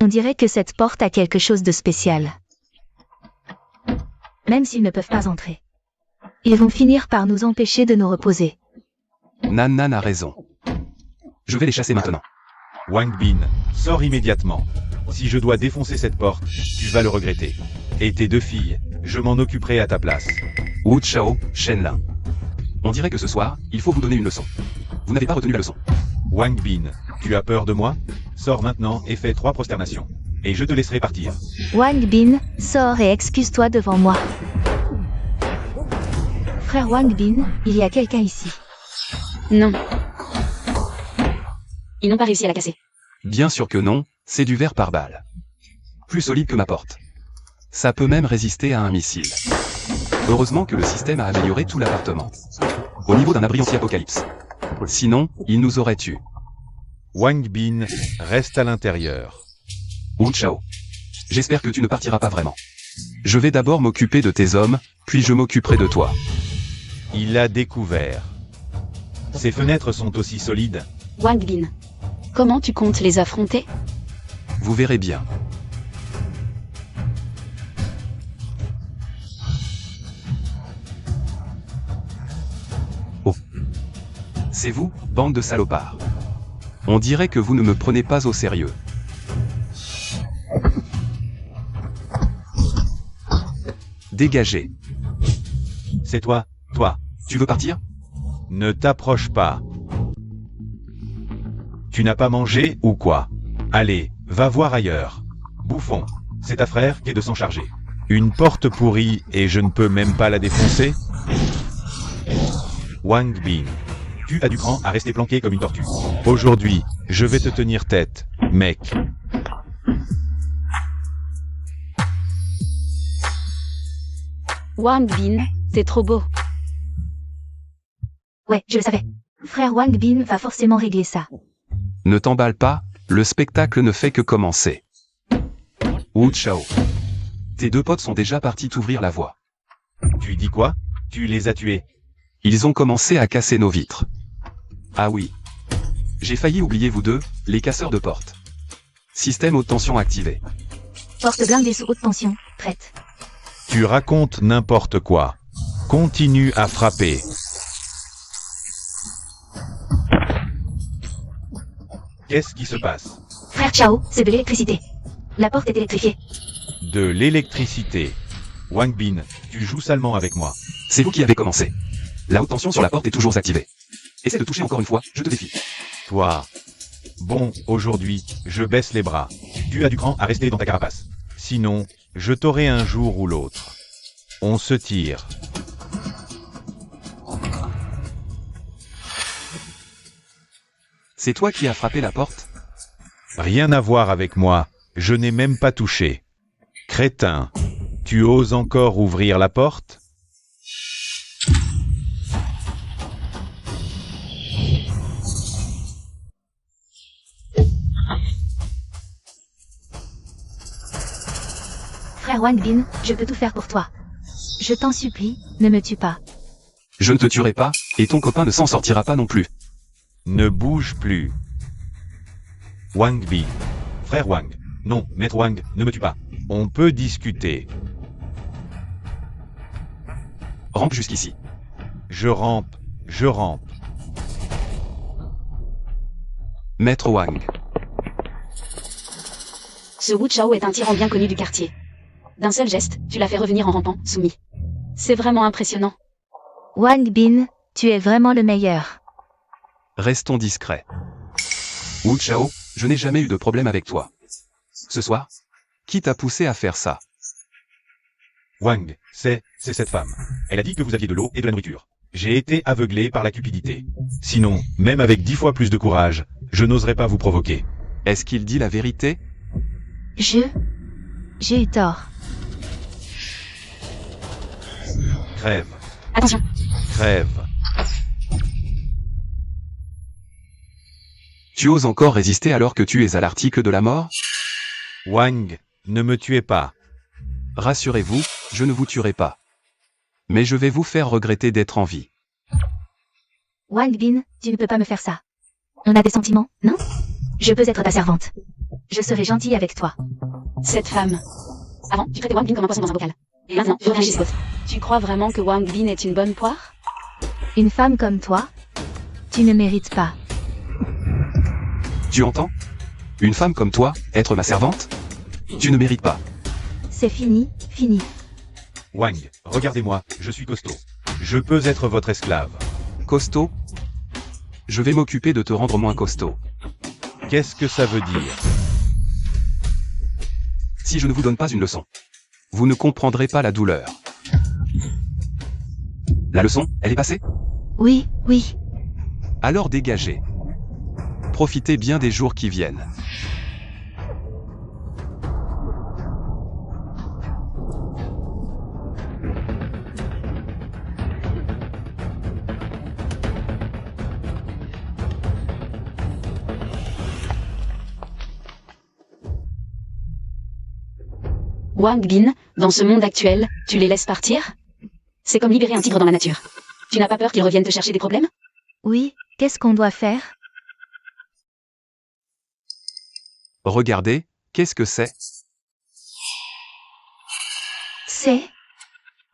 On dirait que cette porte a quelque chose de spécial. Même s'ils ne peuvent pas entrer. Ils vont finir par nous empêcher de nous reposer. Nan Nan a raison. Je vais les chasser maintenant. Wang Bin, sors immédiatement. Si je dois défoncer cette porte, tu vas le regretter. Et tes deux filles, je m'en occuperai à ta place. Wu Chao, Shen Lin. On dirait que ce soir, il faut vous donner une leçon. Vous n'avez pas retenu la leçon. Wang Bin, tu as peur de moi? Sors maintenant et fais 3 prosternations. Et je te laisserai partir. Wang Bin, sors et excuse-toi devant moi. Frère Wang Bin, il y a quelqu'un ici. Non. Ils n'ont pas réussi à la casser. Bien sûr que non, c'est du verre par balle. Plus solide que ma porte. Ça peut même résister à un missile. Heureusement que le système a amélioré tout l'appartement. Au niveau d'un abri anti-apocalypse. Sinon, il nous aurait tués. Wang Bin, reste à l'intérieur. Wu Chao. J'espère que tu ne partiras pas vraiment. Je vais d'abord m'occuper de tes hommes, puis je m'occuperai de toi. Il a découvert. Ces fenêtres sont aussi solides. Wang Bin, comment tu comptes les affronter? Vous verrez bien. Oh. C'est vous, bande de salopards. On dirait que vous ne me prenez pas au sérieux. Dégagez. C'est toi, toi. Tu veux partir? Ne t'approche pas. Tu n'as pas mangé ou quoi? Allez, va voir ailleurs. Bouffon, c'est ta frère qui est de s'en charger. Une porte pourrie et je ne peux même pas la défoncer? Wang Bin, tu as du cran à rester planqué comme une tortue. Aujourd'hui, je vais te tenir tête, mec. Wang Bin, c'est trop beau. Ouais, je le savais. Frère Wang Bin va forcément régler ça. Ne t'emballe pas, le spectacle ne fait que commencer. Wu Chao. Tes deux potes sont déjà partis t'ouvrir la voie. Tu dis quoi? Tu les as tués? Ils ont commencé à casser nos vitres. Ah oui. J'ai failli oublier vous deux, les casseurs de portes. Système haute tension activé. Porte blindée sous haute tension, prête. Tu racontes n'importe quoi. Continue à frapper. Qu'est-ce qui se passe? Frère Chao, c'est de l'électricité. La porte est électrifiée. De l'électricité. Wang Bin, tu joues salement avec moi. C'est vous qui avez commencé. La haute tension sur la porte est toujours activée. Essaie de toucher encore une fois, je te défie. Toi. Bon, aujourd'hui, je baisse les bras. Tu as du cran à rester dans ta carapace. Sinon, je t'aurai un jour ou l'autre. On se tire. C'est toi qui as frappé la porte? Rien à voir avec moi, je n'ai même pas touché. Crétin, tu oses encore ouvrir la porte? Frère Wang Bin, je peux tout faire pour toi. Je t'en supplie, ne me tue pas. Je ne te tuerai pas, et ton copain ne s'en sortira pas non plus. Ne bouge plus. Wang Bin. Frère Wang. Non, maître Wang, ne me tue pas. On peut discuter. Rampe jusqu'ici. Je rampe, je rampe. Maître Wang. Ce Wu Chao est un tyran bien connu du quartier. D'un seul geste, tu l'as fait revenir en rampant, soumis. C'est vraiment impressionnant. Wang Bin, tu es vraiment le meilleur. Restons discrets. Wu Chao, je n'ai jamais eu de problème avec toi. Ce soir, qui t'a poussé à faire ça? Wang, c'est cette femme. Elle a dit que vous aviez de l'eau et de la nourriture. J'ai été aveuglé par la cupidité. Sinon, même avec 10 fois plus de courage, je n'oserais pas vous provoquer. Est-ce qu'il dit la vérité? J'ai eu tort. Crève. Attention. Crève. Tu oses encore résister alors que tu es à l'article de la mort? Wang, ne me tuez pas. Rassurez-vous, je ne vous tuerai pas. Mais je vais vous faire regretter d'être en vie. Wang Bin, tu ne peux pas me faire ça. On a des sentiments, non? Je peux être ta servante. Je serai gentille avec toi. Cette femme. Avant, tu traitais Wang Bin comme un poisson dans un bocal. Et maintenant, tu reviens chez Scott. Tu crois vraiment que Wang Bin est une bonne poire? Une femme comme toi, tu ne mérites pas. Tu entends? Une femme comme toi, être ma servante? Tu ne mérites pas. C'est fini, fini. Wang, regardez-moi, je suis costaud. Je peux être votre esclave. Costaud? Je vais m'occuper de te rendre moins costaud. Qu'est-ce que ça veut dire? Si je ne vous donne pas une leçon, vous ne comprendrez pas la douleur. La leçon, elle est passée? Oui, oui. Alors dégagez. Profitez bien des jours qui viennent. Wang Bin, dans ce monde actuel, tu les laisses partir? C'est comme libérer un tigre dans la nature. Tu n'as pas peur qu'il revienne te chercher des problèmes? Oui, qu'est-ce qu'on doit faire? Regardez, qu'est-ce que c'est? C'est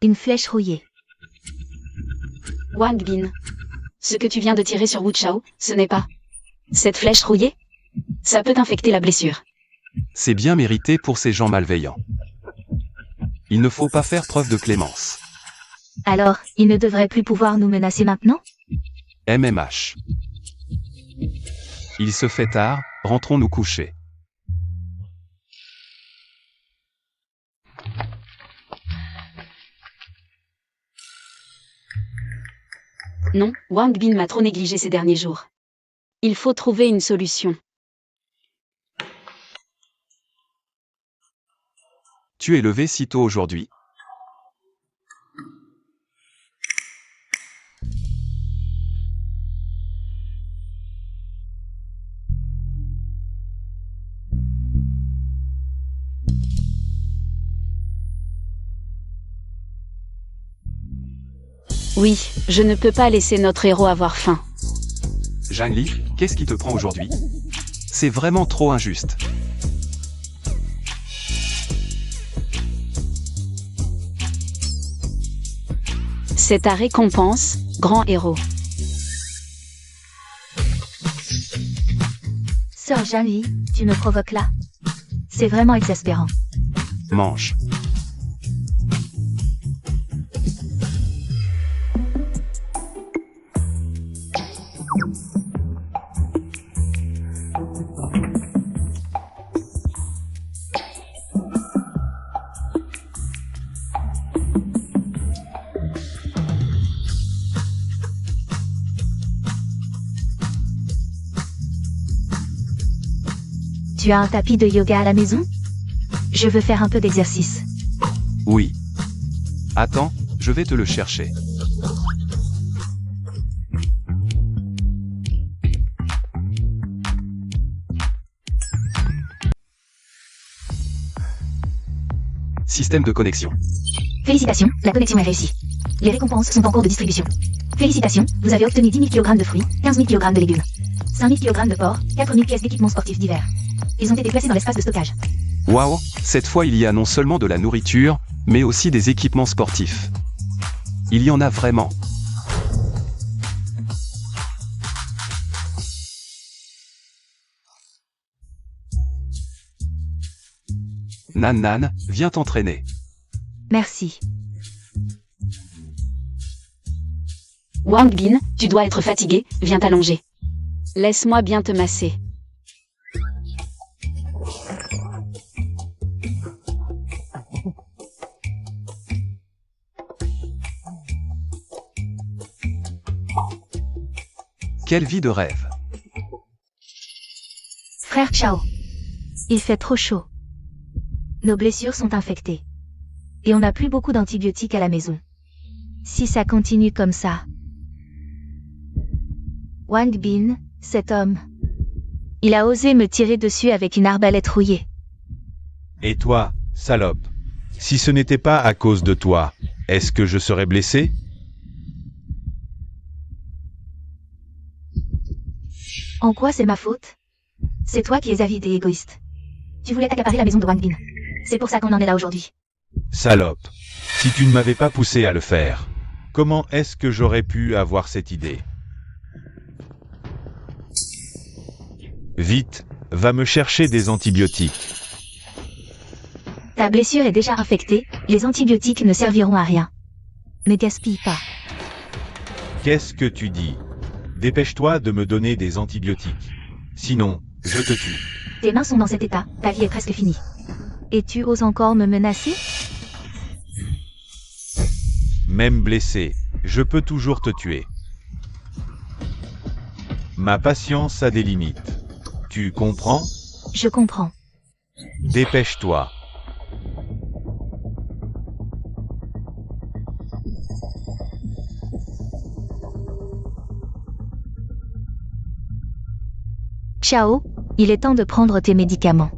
une flèche rouillée. Wang Bin. Ce que tu viens de tirer sur Wu Chao, ce n'est pas cette flèche rouillée? Ça peut infecter la blessure. C'est bien mérité pour ces gens malveillants. Il ne faut pas faire preuve de clémence. Alors, il ne devrait plus pouvoir nous menacer maintenant? MMH. Il se fait tard, rentrons nous coucher. Non, Wang Bin m'a trop négligé ces derniers jours. Il faut trouver une solution. Tu es levé si tôt aujourd'hui? Oui, je ne peux pas laisser notre héros avoir faim. Zhang Li, qu'est-ce qui te prend aujourd'hui? C'est vraiment trop injuste. C'est ta récompense, grand héros. Sœur Jali, tu me provoques là. C'est vraiment exaspérant. Mange. Tu as un tapis de yoga à la maison? Je veux faire un peu d'exercice. Oui. Attends, je vais te le chercher. Système de connexion. Félicitations, la connexion est réussie. Les récompenses sont en cours de distribution. Félicitations, vous avez obtenu 10 000 kg de fruits, 15 000 kg de légumes, 5 000 kg de porc, 4 000 pièces d'équipements sportifs divers. Ils ont été placés dans l'espace de stockage. Waouh, cette fois il y a non seulement de la nourriture, mais aussi des équipements sportifs. Il y en a vraiment. Nan Nan, viens t'entraîner. Merci. Wang Bin, tu dois être fatigué, viens t'allonger. Laisse-moi bien te masser. Quelle vie de rêve. Frère Chao. Il fait trop chaud. Nos blessures sont infectées. Et on n'a plus beaucoup d'antibiotiques à la maison. Si ça continue comme ça. Wang Bin, cet homme. Il a osé me tirer dessus avec une arbalète rouillée. Et toi, salope, si ce n'était pas à cause de toi, est-ce que je serais blessé? En quoi c'est ma faute? C'est toi qui es avide et égoïste. Tu voulais accaparer la maison de Wang Bin. C'est pour ça qu'on en est là aujourd'hui. Salope, si tu ne m'avais pas poussé à le faire, comment est-ce que j'aurais pu avoir cette idée? Vite, va me chercher des antibiotiques. Ta blessure est déjà infectée, les antibiotiques ne serviront à rien. Ne gaspille pas. Qu'est-ce que tu dis? Dépêche-toi de me donner des antibiotiques. Sinon, je te tue. Tes mains sont dans cet état, ta vie est presque finie. Et tu oses encore me menacer? Même blessé, je peux toujours te tuer. Ma patience a des limites. Tu comprends? Je comprends. Dépêche-toi. Ciao, il est temps de prendre tes médicaments.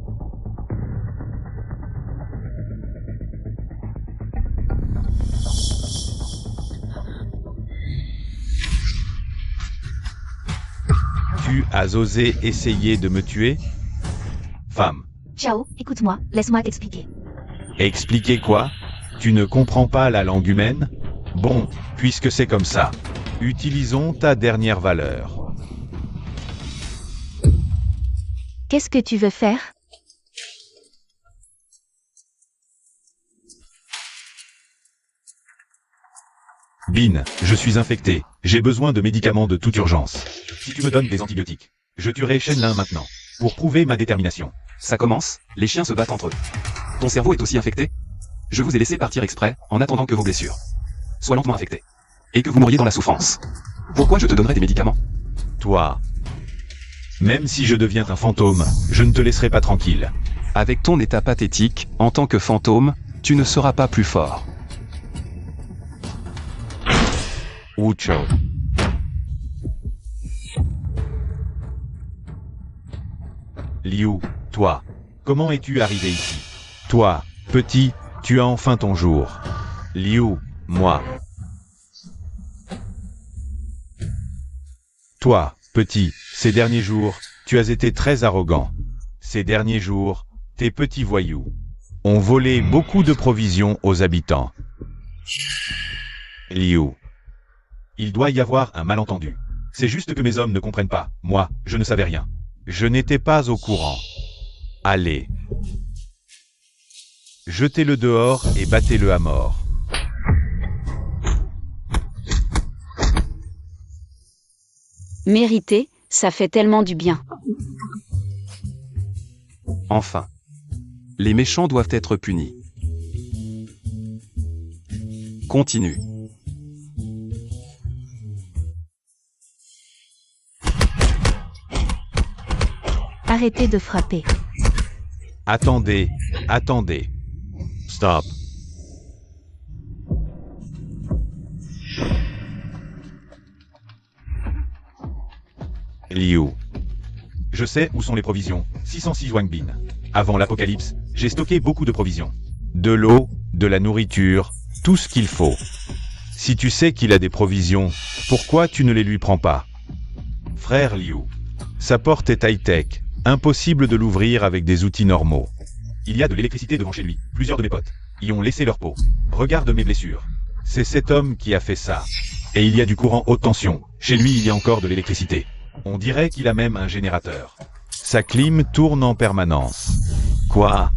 Tu as osé essayer de me tuer? Femme. Ciao, écoute-moi, laisse-moi t'expliquer. Expliquer quoi? Tu ne comprends pas la langue humaine? Bon, puisque c'est comme ça, utilisons ta dernière valeur. Qu'est-ce que tu veux faire? Bin, je suis infecté. J'ai besoin de médicaments de toute urgence. Si tu me donnes des antibiotiques, je tuerai Shenlin maintenant, pour prouver ma détermination. Ça commence, les chiens se battent entre eux. Ton cerveau est aussi infecté? Je vous ai laissé partir exprès, en attendant que vos blessures soient lentement infectées. Et que vous mouriez dans la souffrance. Pourquoi je te donnerais des médicaments? Toi. Même si je deviens un fantôme, je ne te laisserai pas tranquille. Avec ton état pathétique, en tant que fantôme, tu ne seras pas plus fort. Wucho. Liu, toi, comment es-tu arrivé ici? Toi, petit, tu as enfin ton jour. Liu, moi. Toi, petit, ces derniers jours, tu as été très arrogant. Ces derniers jours, tes petits voyous ont volé beaucoup de provisions aux habitants. Liu. Il doit y avoir un malentendu. C'est juste que mes hommes ne comprennent pas. Moi, je ne savais rien. Je n'étais pas au courant. Allez. Jetez-le dehors et battez-le à mort. Mérité, ça fait tellement du bien. Enfin. Les méchants doivent être punis. Continue. Arrêtez de frapper. Attendez, attendez. Stop. Liu. Je sais où sont les provisions. 606 Wang Bin. Avant l'apocalypse, j'ai stocké beaucoup de provisions. De l'eau, de la nourriture, tout ce qu'il faut. Si tu sais qu'il a des provisions, pourquoi tu ne les lui prends pas? Frère Liu. Sa porte est high-tech. Impossible de l'ouvrir avec des outils normaux. Il y a de l'électricité devant chez lui. Plusieurs de mes potes y ont laissé leur peau. Regarde mes blessures. C'est cet homme qui a fait ça. Et il y a du courant haute tension. Chez lui, il y a encore de l'électricité. On dirait qu'il a même un générateur. Sa clim tourne en permanence. Quoi?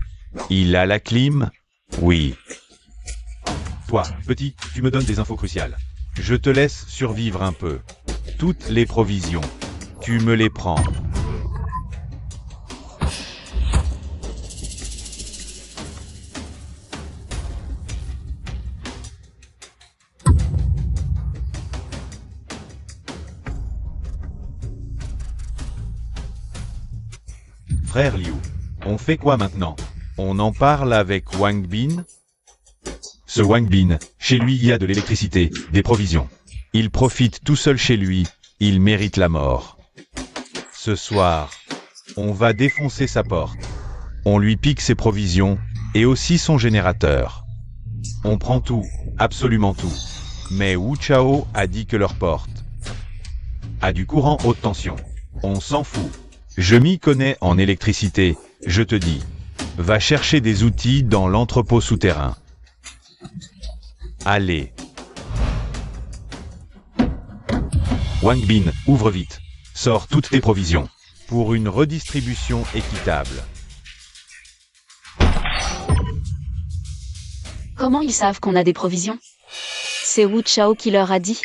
Il a la clim? Oui. Toi, petit, tu me donnes des infos cruciales. Je te laisse survivre un peu. Toutes les provisions. Tu me les prends. Frère Liu, on fait quoi maintenant? On en parle avec Wang Bin? Ce Wang Bin, chez lui il y a de l'électricité, des provisions. Il profite tout seul chez lui, il mérite la mort. Ce soir, on va défoncer sa porte. On lui pique ses provisions, et aussi son générateur. On prend tout, absolument tout. Mais Wu Chao a dit que leur porte a du courant haute tension. On s'en fout. Je m'y connais en électricité, je te dis. Va chercher des outils dans l'entrepôt souterrain. Allez. Wang Bin, ouvre vite. Sors toutes tes provisions. Pour une redistribution équitable. Comment ils savent qu'on a des provisions? C'est Wu Chao qui leur a dit.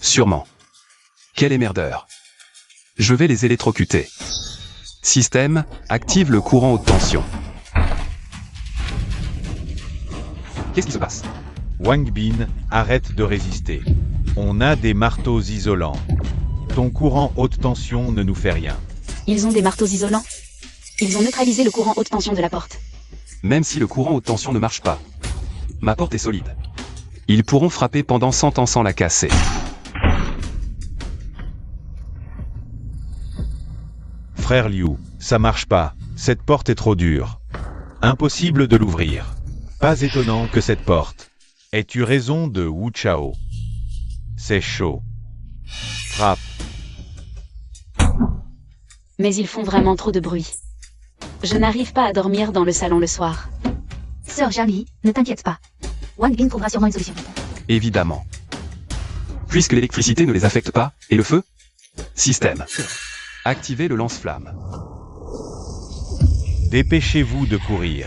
Sûrement. Quel émerdeur. Je vais les électrocuter. Système, active le courant haute tension. Qu'est-ce qui se passe? Wang Bin, arrête de résister. On a des marteaux isolants. Ton courant haute tension ne nous fait rien. Ils ont des marteaux isolants. Ils ont neutralisé le courant haute tension de la porte. Même si le courant haute tension ne marche pas. Ma porte est solide. Ils pourront frapper pendant 100 ans sans la casser. Frère Liu, ça marche pas. Cette porte est trop dure. Impossible de l'ouvrir. Pas étonnant que cette porte ait eu raison de Wu Chao. C'est chaud. Frappe. Mais ils font vraiment trop de bruit. Je n'arrive pas à dormir dans le salon le soir. Sœur Jamy, ne t'inquiète pas. Wang Bin trouvera sûrement une solution. Évidemment. Puisque l'électricité ne les affecte pas, et le feu? Système. Activez le lance-flamme. Dépêchez-vous de courir.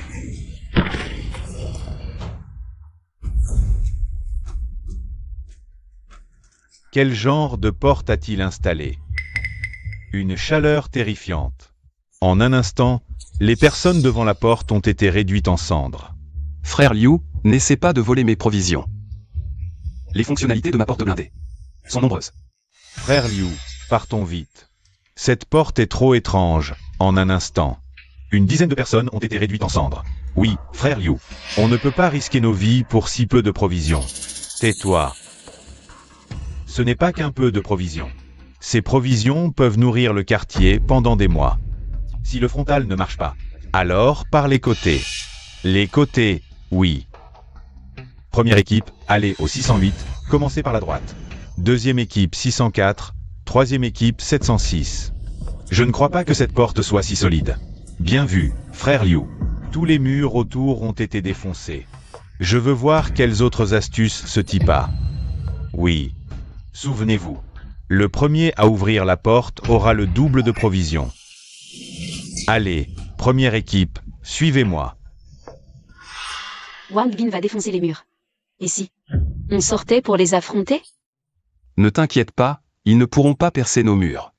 Quel genre de porte a-t-il installé? Une chaleur terrifiante. En un instant, les personnes devant la porte ont été réduites en cendres. Frère Liu, n'essaie pas de voler mes provisions. Les fonctionnalités de ma porte blindée sont nombreuses. Frère Liu, partons vite. Cette porte est trop étrange, en un instant. Une dizaine de personnes ont été réduites en cendres. Oui, frère Liu, on ne peut pas risquer nos vies pour si peu de provisions. Tais-toi. Ce n'est pas qu'un peu de provisions. Ces provisions peuvent nourrir le quartier pendant des mois. Si le frontal ne marche pas, alors par les côtés. Les côtés, oui. Première équipe, allez au 608, commencez par la droite. Deuxième équipe 604, troisième équipe 706. Je ne crois pas que cette porte soit si solide. Bien vu, frère Liu. Tous les murs autour ont été défoncés. Je veux voir quelles autres astuces ce type a. Oui. Souvenez-vous. Le premier à ouvrir la porte aura le double de provisions. Allez, première équipe, suivez-moi. Wang Bin va défoncer les murs. Et si on sortait pour les affronter? Ne t'inquiète pas, ils ne pourront pas percer nos murs.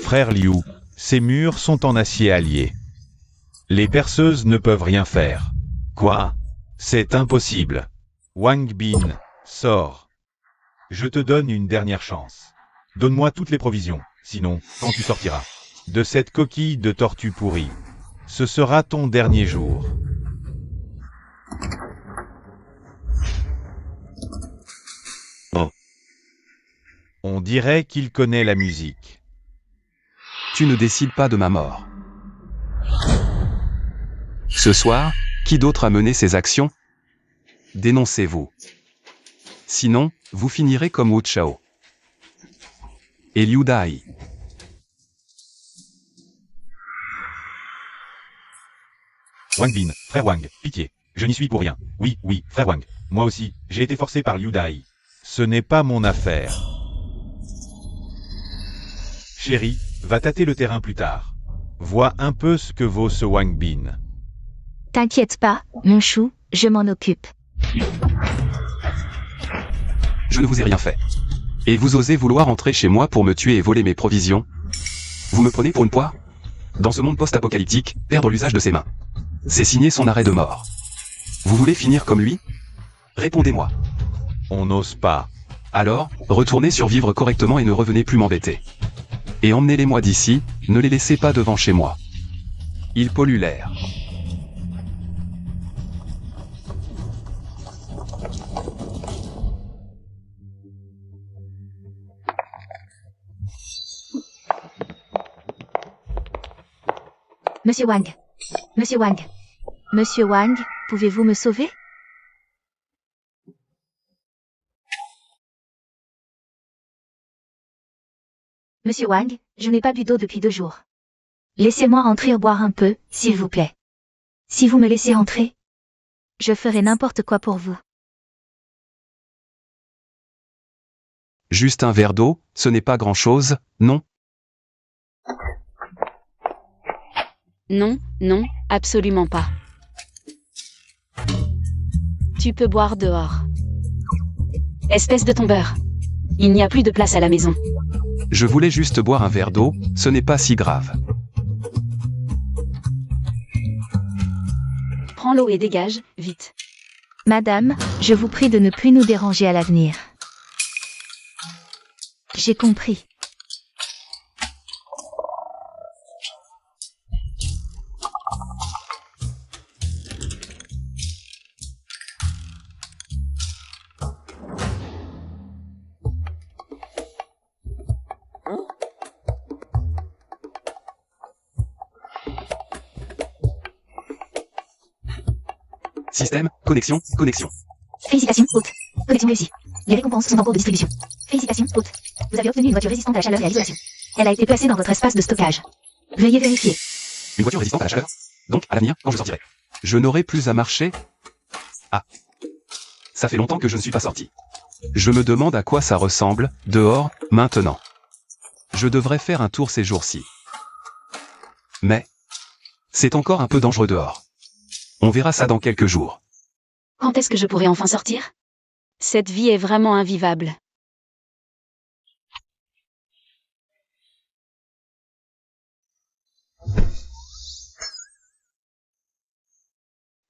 Frère Liu, ces murs sont en acier allié. Les perceuses ne peuvent rien faire. Quoi? C'est impossible. Wang Bin, sors. Je te donne une dernière chance. Donne-moi toutes les provisions, sinon, quand tu sortiras de cette coquille de tortue pourrie, ce sera ton dernier jour. Oh. On dirait qu'il connaît la musique. Tu ne décides pas de ma mort. Ce soir, qui d'autre a mené ces actions? Dénoncez-vous. Sinon, vous finirez comme Wu Chao. Et Liu Dai. Wang Bin, frère Wang, pitié, je n'y suis pour rien. Oui, oui, frère Wang, moi aussi, j'ai été forcé par Liu Dai. Ce n'est pas mon affaire. Chérie, va tâter le terrain plus tard. Vois un peu ce que vaut ce Wang Bin. T'inquiète pas, mon chou, je m'en occupe. Je ne vous ai rien fait. Et vous osez vouloir entrer chez moi pour me tuer et voler mes provisions? Vous me prenez pour une poire? Dans ce monde post-apocalyptique, perdre l'usage de ses mains c'est signer son arrêt de mort. Vous voulez finir comme lui? Répondez-moi. On n'ose pas. Alors, retournez survivre correctement et ne revenez plus m'embêter. Et emmenez-les-moi d'ici, ne les laissez pas devant chez moi. Ils polluent l'air. Monsieur Wang. Monsieur Wang. Monsieur Wang, pouvez-vous me sauver? Monsieur Wang, je n'ai pas bu d'eau depuis 2 jours. Laissez-moi entrer boire un peu, s'il vous plaît. Si vous me laissez entrer, je ferai n'importe quoi pour vous. Juste un verre d'eau, ce n'est pas grand-chose, non? Non, non, absolument pas. Tu peux boire dehors. Espèce de tombeur. Il n'y a plus de place à la maison. Je voulais juste boire un verre d'eau, ce n'est pas si grave. Prends l'eau et dégage, vite. Madame, je vous prie de ne plus nous déranger à l'avenir. J'ai compris. Système, connexion, connexion. Félicitations, hôte. Connexion réussie. Les récompenses sont en cours de distribution. Félicitations, hôte. Vous avez obtenu une voiture résistante à la chaleur et à l'isolation. Elle a été placée dans votre espace de stockage. Veuillez vérifier. Une voiture résistante à la chaleur? Donc, à l'avenir, quand je sortirai. Je n'aurai plus à marcher? Ah. Ça fait longtemps que je ne suis pas sorti. Je me demande à quoi ça ressemble, dehors, maintenant. Je devrais faire un tour ces jours-ci. Mais, c'est encore un peu dangereux dehors. On verra ça dans quelques jours. Quand est-ce que je pourrai enfin sortir? Cette vie est vraiment invivable.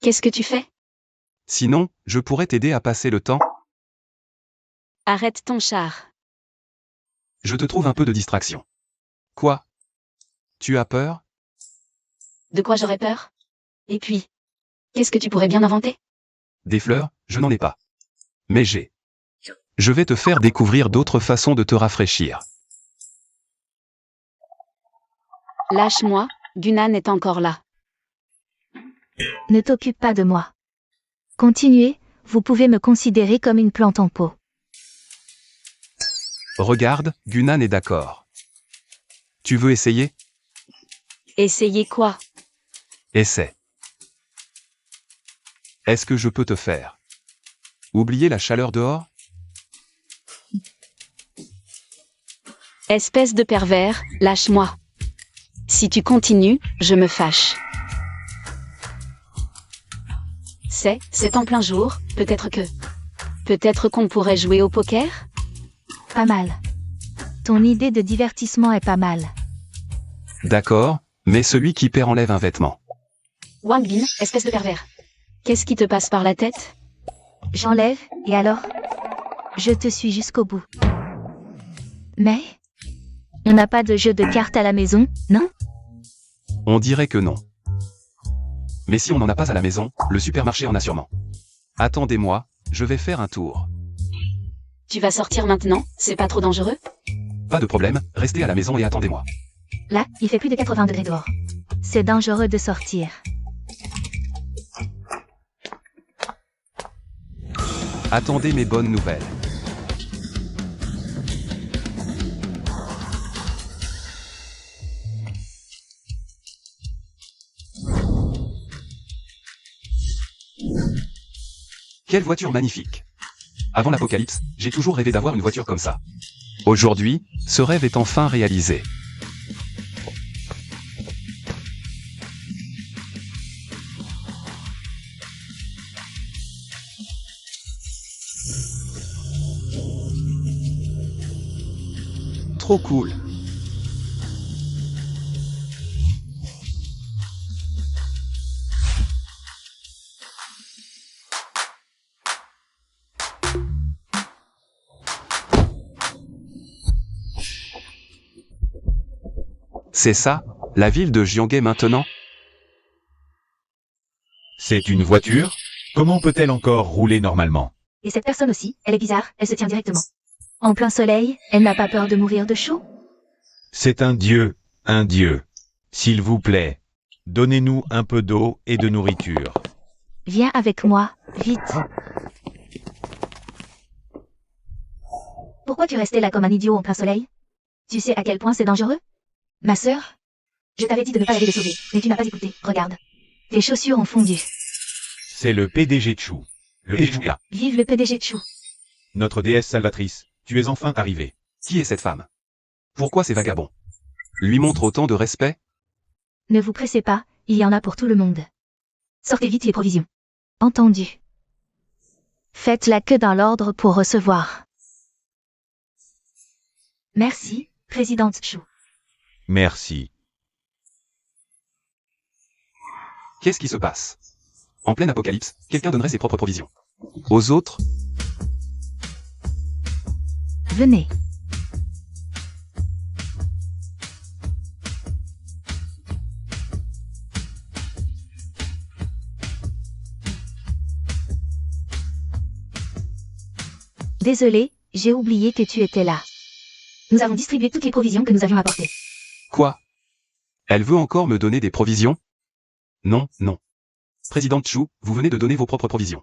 Qu'est-ce que tu fais? Sinon, je pourrais t'aider à passer le temps. Arrête ton char. Je te trouve un peu de distraction. Quoi? Tu as peur? De quoi j'aurais peur? Et puis, qu'est-ce que tu pourrais bien inventer? Des fleurs, je n'en ai pas. Mais j'ai. Je vais te faire découvrir d'autres façons de te rafraîchir. Lâche-moi, Gunan est encore là. Ne t'occupe pas de moi. Continuez, vous pouvez me considérer comme une plante en pot. Regarde, Gunan est d'accord. Tu veux essayer? Essayez quoi? Essaie. Est-ce que je peux te faire oublier la chaleur dehors? Espèce de pervers, lâche-moi. Si tu continues, je me fâche. C'est en plein jour, Peut-être qu'on pourrait jouer au poker? Pas mal. Ton idée de divertissement est pas mal. D'accord, mais celui qui perd enlève un vêtement. Wang Bin, espèce de pervers. Qu'est-ce qui te passe par la tête? J'enlève, et alors? Je te suis jusqu'au bout. Mais on n'a pas de jeu de cartes à la maison, non? On dirait que non. Mais si on n'en a pas à la maison, le supermarché en a sûrement. Attendez-moi, je vais faire un tour. Tu vas sortir maintenant, c'est pas trop dangereux? Pas de problème, restez à la maison et attendez-moi. Là, il fait plus de 80 degrés dehors. C'est dangereux de sortir. Attendez mes bonnes nouvelles. Quelle voiture magnifique! Avant l'apocalypse, j'ai toujours rêvé d'avoir une voiture comme ça. Aujourd'hui, ce rêve est enfin réalisé. Trop cool. C'est ça, la ville de Jianghe maintenant? C'est une voiture? Comment peut-elle encore rouler normalement? Et cette personne aussi, elle est bizarre, elle se tient directement. En plein soleil, elle n'a pas peur de mourir de chaud? C'est un dieu, un dieu. S'il vous plaît, donnez-nous un peu d'eau et de nourriture. Viens avec moi, vite. Pourquoi tu restais là comme un idiot en plein soleil? Tu sais à quel point c'est dangereux? Ma sœur? Je t'avais dit de ne pas aller les sauver, mais tu n'as pas écouté, regarde. Tes chaussures ont fondu. C'est le PDG Chou. Le PDG là. Vive le PDG de Chou. Notre déesse salvatrice, tu es enfin arrivée. Qui est cette femme? Pourquoi ces vagabonds lui montrent autant de respect? Ne vous pressez pas, il y en a pour tout le monde. Sortez vite les provisions. Entendu. Faites la queue dans l'ordre pour recevoir. Merci, Présidente Chou. Merci. Qu'est-ce qui se passe? En pleine apocalypse, quelqu'un donnerait ses propres provisions. Aux autres, Venez. Désolé, j'ai oublié que tu étais là. Nous avons distribué toutes les provisions que nous avions apportées. quoi? Elle veut encore me donner des provisions? Non, non. Présidente Chou, vous venez de donner vos propres provisions.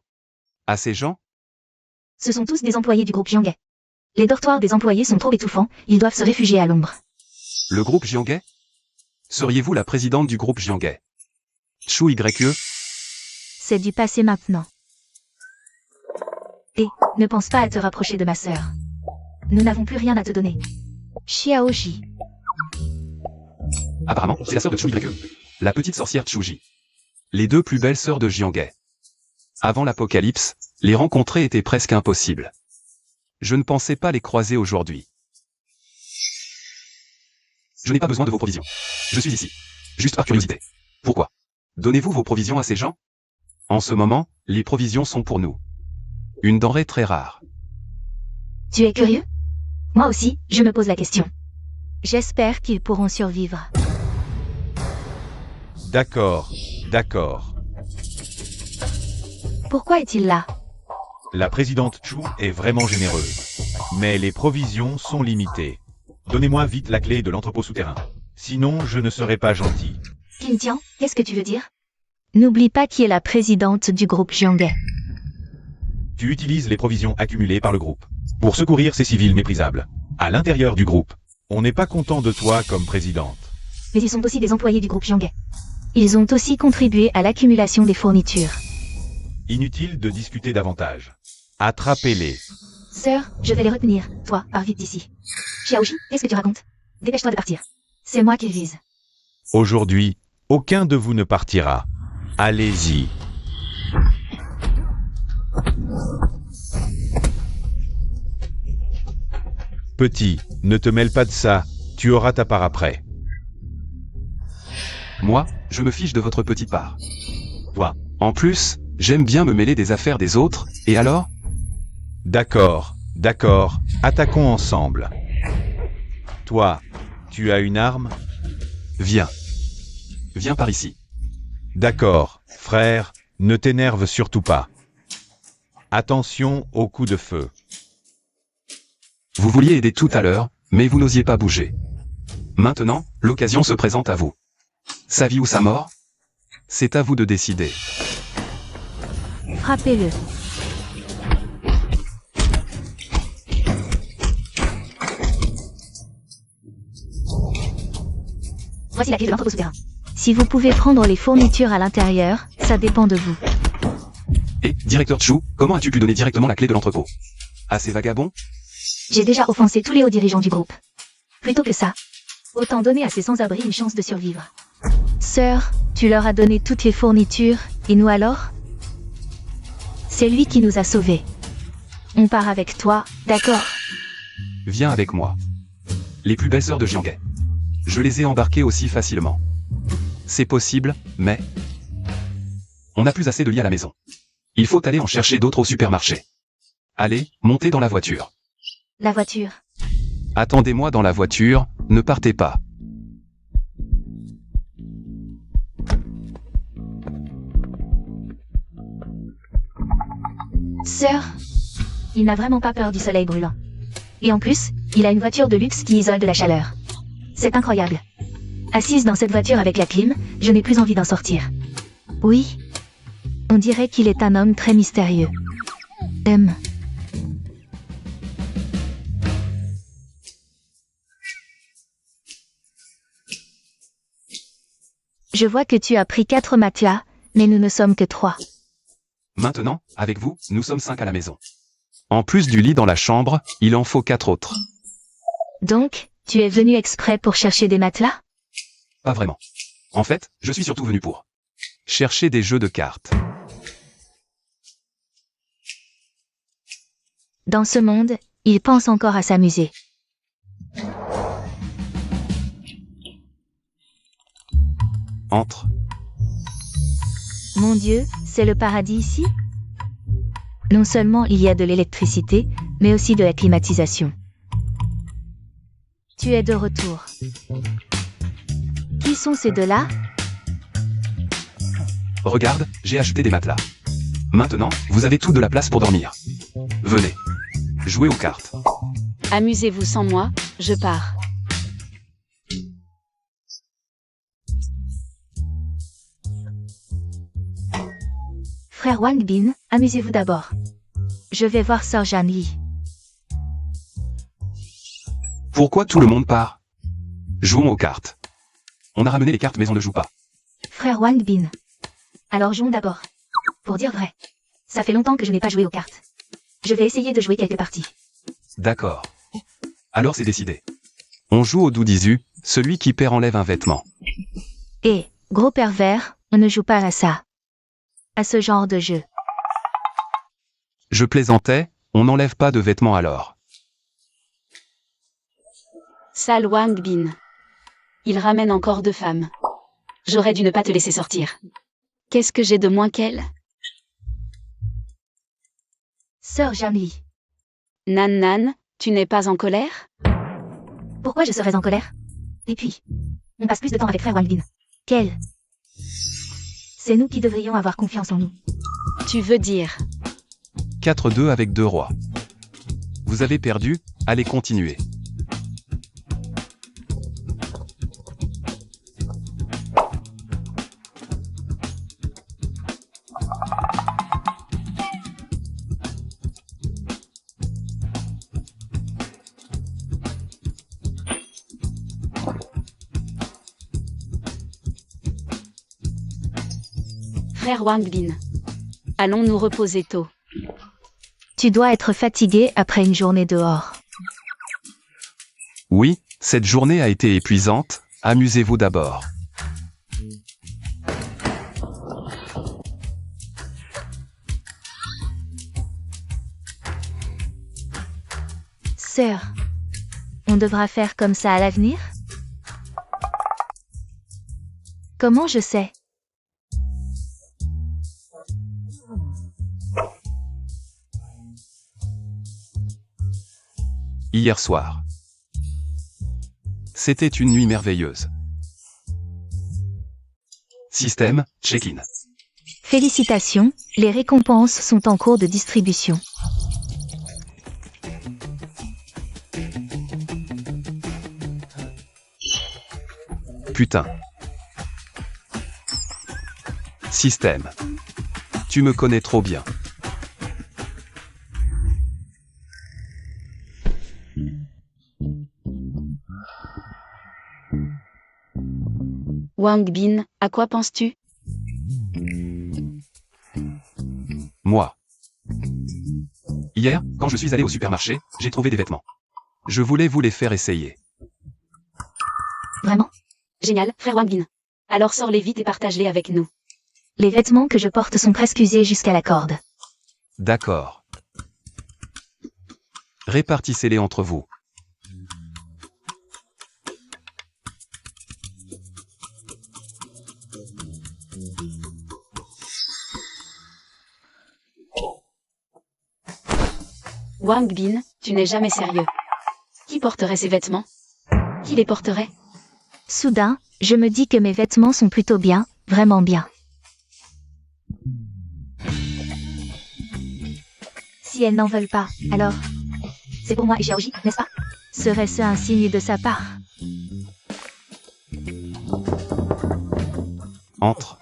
À ces gens? Ce sont tous des employés du groupe Jianghe. Les dortoirs des employés sont trop étouffants, ils doivent se réfugier à l'ombre. Le groupe Jianghe? Seriez-vous la présidente du groupe Jianghe? Chou YE? C'est du passé maintenant. Et, ne pense pas à te rapprocher de ma sœur. Nous n'avons plus rien à te donner. Xiaoji. Apparemment, c'est la sœur de Chou YE. La petite sorcière Chuji. Les deux plus belles sœurs de Jianghe. Avant l'apocalypse, les rencontrer était presque impossible. Je ne pensais pas les croiser aujourd'hui. Je n'ai pas besoin de vos provisions. Je suis ici. Juste par curiosité. Pourquoi? Donnez-vous vos provisions à ces gens? En ce moment, les provisions sont pour nous. Une denrée très rare. Tu es curieux? Moi aussi, je me pose la question. J'espère qu'ils pourront survivre. D'accord, d'accord. Pourquoi est-il là? La présidente Chou est vraiment généreuse. Mais les provisions sont limitées. Donnez-moi vite la clé de l'entrepôt souterrain. Sinon, je ne serai pas gentil. Qintian, qu'est-ce que tu veux dire? N'oublie pas qui est la présidente du groupe Jianghe. Tu utilises les provisions accumulées par le groupe pour secourir ces civils méprisables. À l'intérieur du groupe, on n'est pas content de toi comme présidente. Mais ils sont aussi des employés du groupe Jianghe. Ils ont aussi contribué à l'accumulation des fournitures. Inutile de discuter davantage. Attrapez-les. Sœur, je vais les retenir. Toi, pars vite d'ici. Xiaoji, qu'est-ce que tu racontes? Dépêche-toi de partir. C'est moi qui vise. Aujourd'hui, aucun de vous ne partira. Allez-y. Petit, ne te mêle pas de ça, tu auras ta part après. Moi, je me fiche de votre petite part. Toi. En plus, j'aime bien me mêler des affaires des autres, et alors? D'accord, d'accord, attaquons ensemble. Toi, tu as une arme? Viens. Viens par ici. D'accord, frère, ne t'énerve surtout pas. Attention au coup de feu. Vous vouliez aider tout à l'heure, mais vous n'osiez pas bouger. Maintenant, l'occasion se présente à vous. Sa vie ou sa mort? C'est à vous de décider. Frappez-le. Voici la clé de l'entrepôt souterrain. Si vous pouvez prendre les fournitures à l'intérieur, ça dépend de vous. Et, directeur Chou, comment as-tu pu donner directement la clé de l'entrepôt? À ces vagabonds? J'ai déjà offensé tous les hauts dirigeants du groupe. Plutôt que ça, autant donner à ces sans-abri une chance de survivre. Sœur, tu leur as donné toutes les fournitures, et nous alors? C'est lui qui nous a sauvés. On part avec toi, d'accord? Viens avec moi. Les plus belles sœurs de Jianghe. Je les ai embarquées aussi facilement. C'est possible, mais... on n'a plus assez de lits à la maison. Il faut aller en chercher d'autres au supermarché. Allez, montez dans la voiture. La voiture. Attendez-moi dans la voiture, ne partez pas. Sœur, il n'a vraiment pas peur du soleil brûlant. Et en plus, il a une voiture de luxe qui isole de la chaleur. C'est incroyable. Assise dans cette voiture avec la clim, je n'ai plus envie d'en sortir. Oui. On dirait qu'il est un homme très mystérieux. Je vois que tu as pris 4 matelas, mais nous ne sommes que 3. Maintenant, avec vous, nous sommes 5 à la maison. En plus du lit dans la chambre, il en faut 4 autres. Donc, tu es venu exprès pour chercher des matelas? Pas vraiment. En fait, je suis surtout venu pour chercher des jeux de cartes. Dans ce monde, il pense encore à s'amuser. Entre. Mon Dieu, c'est le paradis ici? Non seulement il y a de l'électricité, mais aussi de la climatisation. Tu es de retour. Qui sont ces deux-là? Regarde, j'ai acheté des matelas. Maintenant, vous avez tout de la place pour dormir. Venez. Jouez aux cartes. Amusez-vous sans moi, je pars. Frère Wang Bin, amusez-vous d'abord. Je vais voir Sœur Jeanne Li. Pourquoi tout le monde part? Jouons aux cartes. On a ramené les cartes mais on ne joue pas. Frère Wang Bin. Alors jouons d'abord. Pour dire vrai, ça fait longtemps que je n'ai pas joué aux cartes. Je vais essayer de jouer quelques parties. D'accord. Alors c'est décidé. On joue au doudizu, celui qui perd enlève un vêtement. Et, gros pervers, on ne joue pas à ça. À ce genre de jeu. Je plaisantais, on n'enlève pas de vêtements alors. Sale Wang Bin. Il ramène encore 2 femmes. J'aurais dû ne pas te laisser sortir. Qu'est-ce que j'ai de moins qu'elle? Sœur Jeanne Li. Nan Nan, tu n'es pas en colère? Pourquoi je serais en colère? Et puis, on passe plus de temps avec Frère Wang Bin. Quel? C'est nous qui devrions avoir confiance en nous. Tu veux dire? 4-2 avec 2 rois. Vous avez perdu, allez continuer. Frère Wang Bin. Allons nous reposer tôt. Tu dois être fatigué après une journée dehors. Oui, cette journée a été épuisante, amusez-vous d'abord. Sœur, on devra faire comme ça à l'avenir? Comment je sais? Hier soir. C'était une nuit merveilleuse. Système, check-in. Félicitations, les récompenses sont en cours de distribution. Putain. Système. Tu me connais trop bien. Wang Bin, à quoi penses-tu? Moi. Hier, quand je suis allé au supermarché, j'ai trouvé des vêtements. Je voulais vous les faire essayer. Vraiment? Génial, frère Wang Bin. Alors sors-les vite et partage-les avec nous. Les vêtements que je porte sont presque usés jusqu'à la corde. D'accord. Répartissez-les entre vous. Wang Bin, tu n'es jamais sérieux. Qui porterait ces vêtements? Qui les porterait? Soudain, je me dis que mes vêtements sont plutôt bien, vraiment bien. Si elles n'en veulent pas, alors... C'est pour moi et Xiaoji, n'est-ce pas? Serait-ce un signe de sa part? Entre.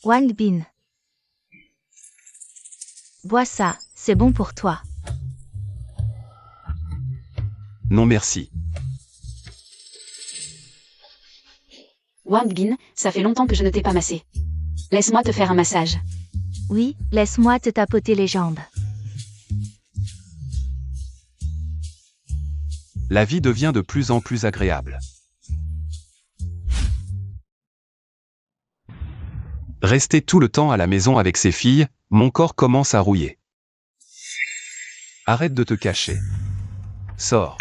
Wang Bin. Bois ça, c'est bon pour toi. Non merci. Wang Bin, ça fait longtemps que je ne t'ai pas massé. Laisse-moi te faire un massage. Oui, laisse-moi te tapoter les jambes. La vie devient de plus en plus agréable. Rester tout le temps à la maison avec ses filles, mon corps commence à rouiller. Arrête de te cacher. Sors.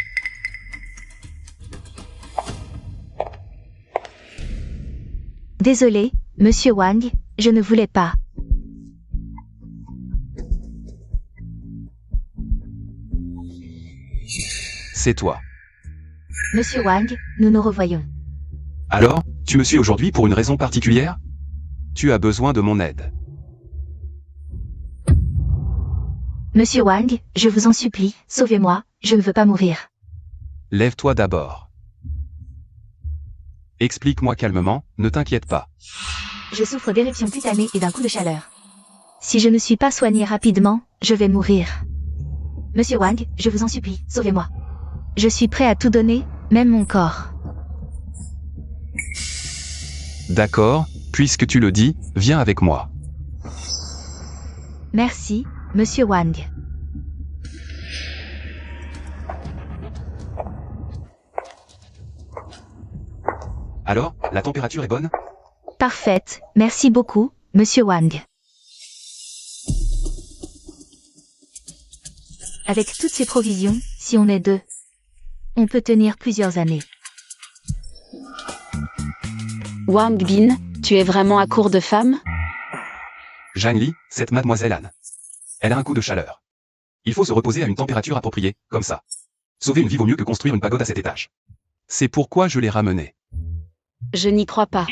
Désolé, monsieur Wang, je ne voulais pas. C'est toi. Monsieur Wang, nous nous revoyons. Alors, tu me suis aujourd'hui pour une raison particulière? Tu as besoin de mon aide. Monsieur Wang, je vous en supplie, sauvez-moi, je ne veux pas mourir. Lève-toi d'abord. Explique-moi calmement, ne t'inquiète pas. Je souffre d'éruptions cutanées et d'un coup de chaleur. Si je ne suis pas soigné rapidement, je vais mourir. Monsieur Wang, je vous en supplie, sauvez-moi. Je suis prêt à tout donner, même mon corps. D'accord, puisque tu le dis, viens avec moi. Merci, monsieur Wang. Alors, la température est bonne? Parfaite, merci beaucoup, monsieur Wang. Avec toutes ces provisions, si on est deux, on peut tenir plusieurs années. Wang Bin, tu es vraiment à court de femmes? Zhang Li, cette mademoiselle Anne. Elle a un coup de chaleur. Il faut se reposer à une température appropriée, comme ça. Sauver une vie vaut mieux que construire une pagode à 7 étages. C'est pourquoi je l'ai ramenée. Je n'y crois pas.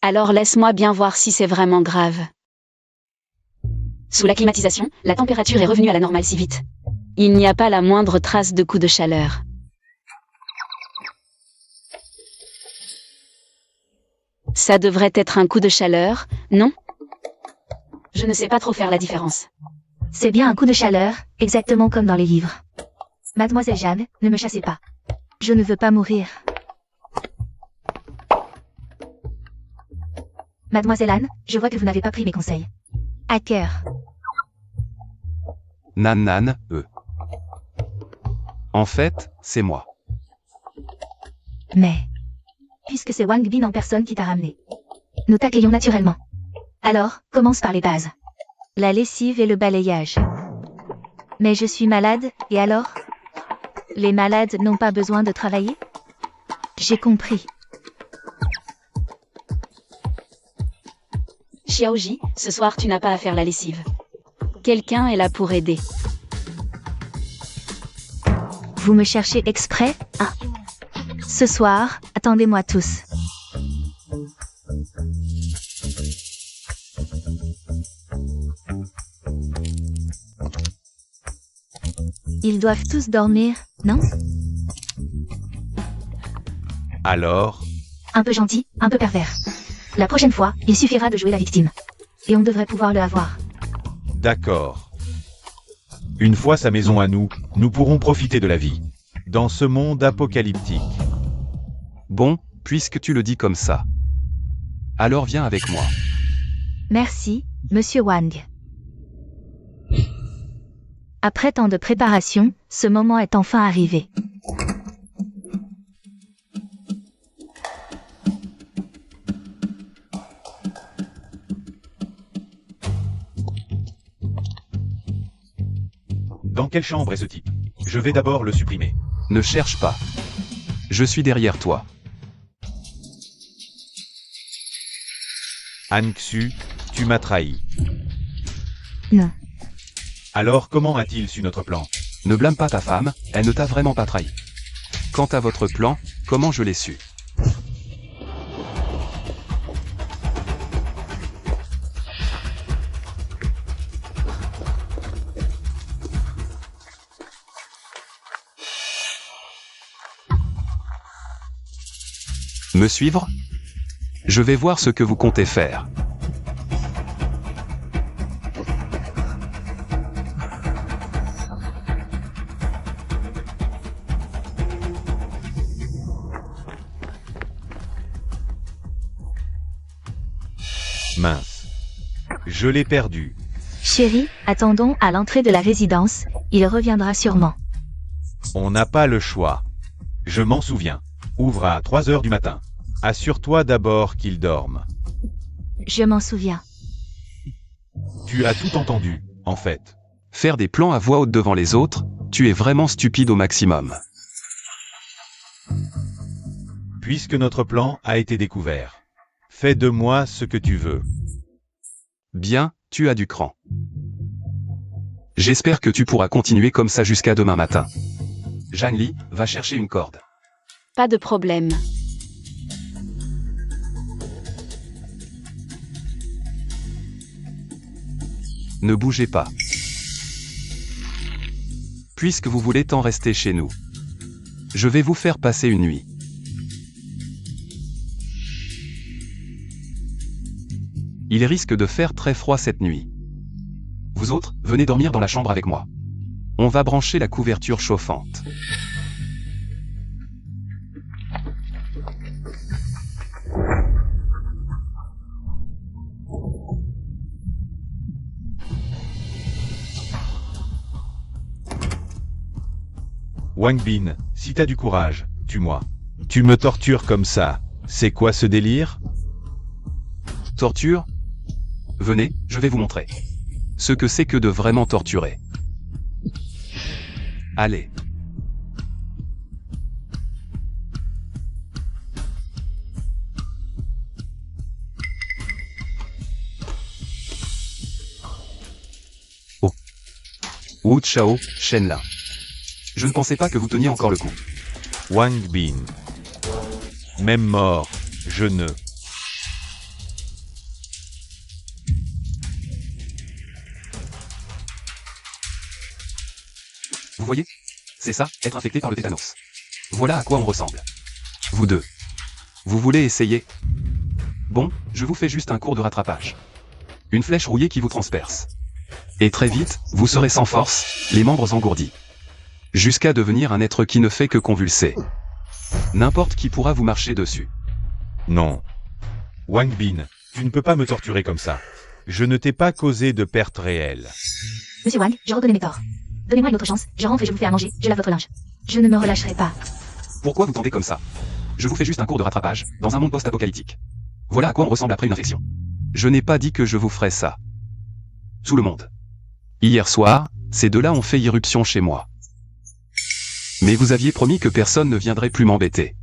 Alors laisse-moi bien voir si c'est vraiment grave. Sous la climatisation, la température est revenue à la normale si vite. Il n'y a pas la moindre trace de coup de chaleur. Ça devrait être un coup de chaleur, non? Je ne sais pas trop faire la différence. C'est bien un coup de chaleur, exactement comme dans les livres. Mademoiselle Jeanne, ne me chassez pas. Je ne veux pas mourir. Mademoiselle Anne, je vois que vous n'avez pas pris mes conseils. À cœur. Nan, En fait, c'est moi. Mais... puisque c'est Wang Bin en personne qui t'a ramené. Nous t'accueillons naturellement. Alors, commence par les bases. La lessive et le balayage. Mais je suis malade, et alors? Les malades n'ont pas besoin de travailler? J'ai compris. Xiaoji, ce soir tu n'as pas à faire la lessive. Quelqu'un est là pour aider. Vous me cherchez exprès? Ah. Ce soir, attendez-moi tous. Ils doivent tous dormir, non? Alors, Un peu gentil, un peu pervers. La prochaine fois, il suffira de jouer la victime. Et on devrait pouvoir le avoir. d'accord. Une fois sa maison à nous, nous pourrons profiter de la vie. Dans ce monde apocalyptique. Bon, puisque tu le dis comme ça. Alors viens avec moi. Merci, monsieur Wang. Après tant de préparation, ce moment est enfin arrivé. Dans quelle chambre est ce type? Je vais d'abord le supprimer. Ne cherche pas. Je suis derrière toi. Anxu, tu m'as trahi. Non. Alors comment a-t-il su notre plan? Ne blâme pas ta femme, elle ne t'a vraiment pas trahi. Quant à votre plan, comment je l'ai su? Me suivre? Je vais voir ce que vous comptez faire. Mince. Je l'ai perdu. Chérie, attendons à l'entrée de la résidence, il reviendra sûrement. On n'a pas le choix. Je m'en souviens. Ouvre à 3 heures du matin. Assure-toi d'abord qu'il dorme. Je m'en souviens. Tu as tout entendu, en fait. Faire des plans à voix haute devant les autres, tu es vraiment stupide au maximum. Puisque notre plan a été découvert. Fais de moi ce que tu veux. Bien, tu as du cran. J'espère que tu pourras continuer comme ça jusqu'à demain matin. Zhangli, va chercher une corde. Pas de problème. Ne bougez pas. Puisque vous voulez tant rester chez nous, je vais vous faire passer une nuit. Il risque de faire très froid cette nuit. Vous autres, venez dormir dans la chambre avec moi. On va brancher la couverture chauffante. Wang Bin, si t'as du courage, tue-moi. Tu me tortures comme ça. C'est quoi ce délire? Torture? Venez, je vais vous montrer. Ce que c'est que de vraiment torturer. Allez. Oh. Wu Chao, Shenla. Je ne pensais pas que vous teniez encore le coup. Wang Bin. Même mort, je ne... Vous voyez? C'est ça, être infecté par le tétanos. Voilà à quoi on ressemble. Vous deux. Vous voulez essayer? Bon, je vous fais juste un cours de rattrapage. Une flèche rouillée qui vous transperce. Et très vite, vous serez sans force, les membres engourdis. Jusqu'à devenir un être qui ne fait que convulser. N'importe qui pourra vous marcher dessus. Non. Wang Bin, tu ne peux pas me torturer comme ça. Je ne t'ai pas causé de perte réelle. Monsieur Wang, je reconnais mes torts. Donnez-moi une autre chance, je rentre et je vous fais à manger, je lave votre linge. Je ne me relâcherai pas. Pourquoi vous tentez comme ça? Je vous fais juste un cours de rattrapage, dans un monde post-apocalyptique. Voilà à quoi on ressemble après une infection. Je n'ai pas dit que je vous ferais ça. Tout le monde. Hier soir, ces deux-là ont fait irruption chez moi. Mais vous aviez promis que personne ne viendrait plus m'embêter.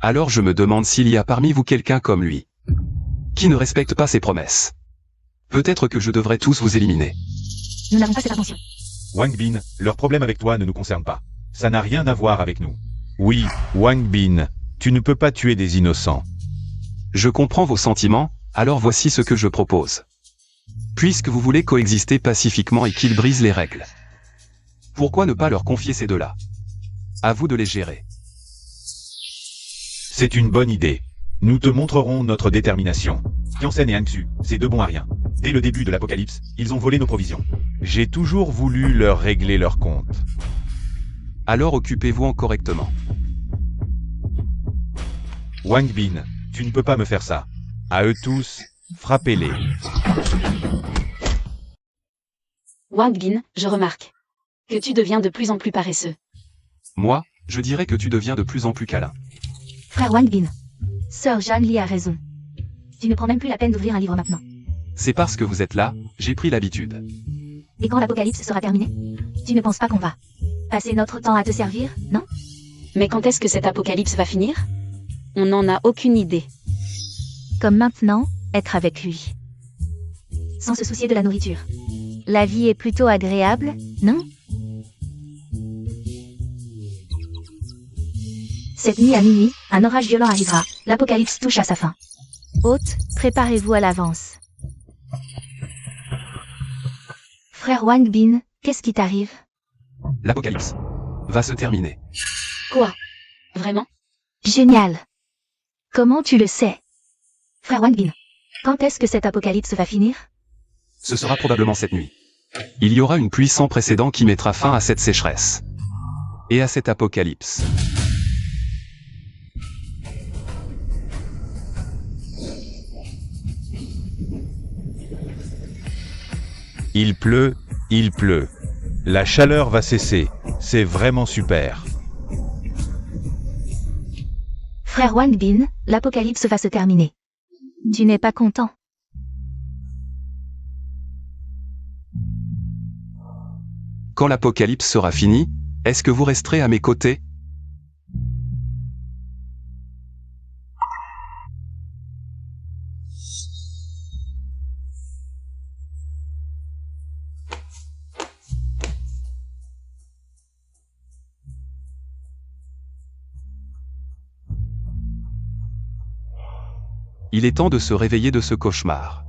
Alors je me demande s'il y a parmi vous quelqu'un comme lui, qui ne respecte pas ses promesses. Peut-être que je devrais tous vous éliminer. Nous n'avons pas cette intention. Wang Bin, leur problème avec toi ne nous concerne pas. Ça n'a rien à voir avec nous. Oui, Wang Bin, tu ne peux pas tuer des innocents. Je comprends vos sentiments, alors voici ce que je propose. Puisque vous voulez coexister pacifiquement et qu'ils brisent les règles, pourquoi ne pas leur confier ces deux-là? À vous de les gérer. C'est une bonne idée. Nous te montrerons notre détermination. Tiansen et Anxu, ces deux bons à rien. Dès le début de l'apocalypse, ils ont volé nos provisions. J'ai toujours voulu leur régler leur compte. Alors occupez-vous en correctement. Wang Bin, tu ne peux pas me faire ça. À eux tous, frappez-les. Wang Bin, je remarque que tu deviens de plus en plus paresseux. Moi, je dirais que tu deviens de plus en plus câlin. Frère Wang Bin. Sœur Jeanne Li a raison. Tu ne prends même plus la peine d'ouvrir un livre maintenant. C'est parce que vous êtes là, j'ai pris l'habitude. Et quand l'apocalypse sera terminé? Tu ne penses pas qu'on va passer notre temps à te servir, non? Mais quand est-ce que cet apocalypse va finir? On n'en a aucune idée. Comme maintenant, être avec lui. Sans se soucier de la nourriture. La vie est plutôt agréable, non? Cette nuit à minuit, un orage violent arrivera. L'apocalypse touche à sa fin. Hôte, préparez-vous à l'avance. Frère Wang Bin, qu'est-ce qui t'arrive? L'apocalypse va se terminer. Quoi? Vraiment? Génial. Comment tu le sais? Frère Wang Bin, quand est-ce que cet apocalypse va finir? Ce sera probablement cette nuit. Il y aura une pluie sans précédent qui mettra fin à cette sécheresse. Et à cet apocalypse. Il pleut, il pleut. La chaleur va cesser. C'est vraiment super. Frère Wang Bin, l'apocalypse va se terminer. Tu n'es pas content? Quand l'apocalypse sera fini, est-ce que vous resterez à mes côtés? Il est temps de se réveiller de ce cauchemar.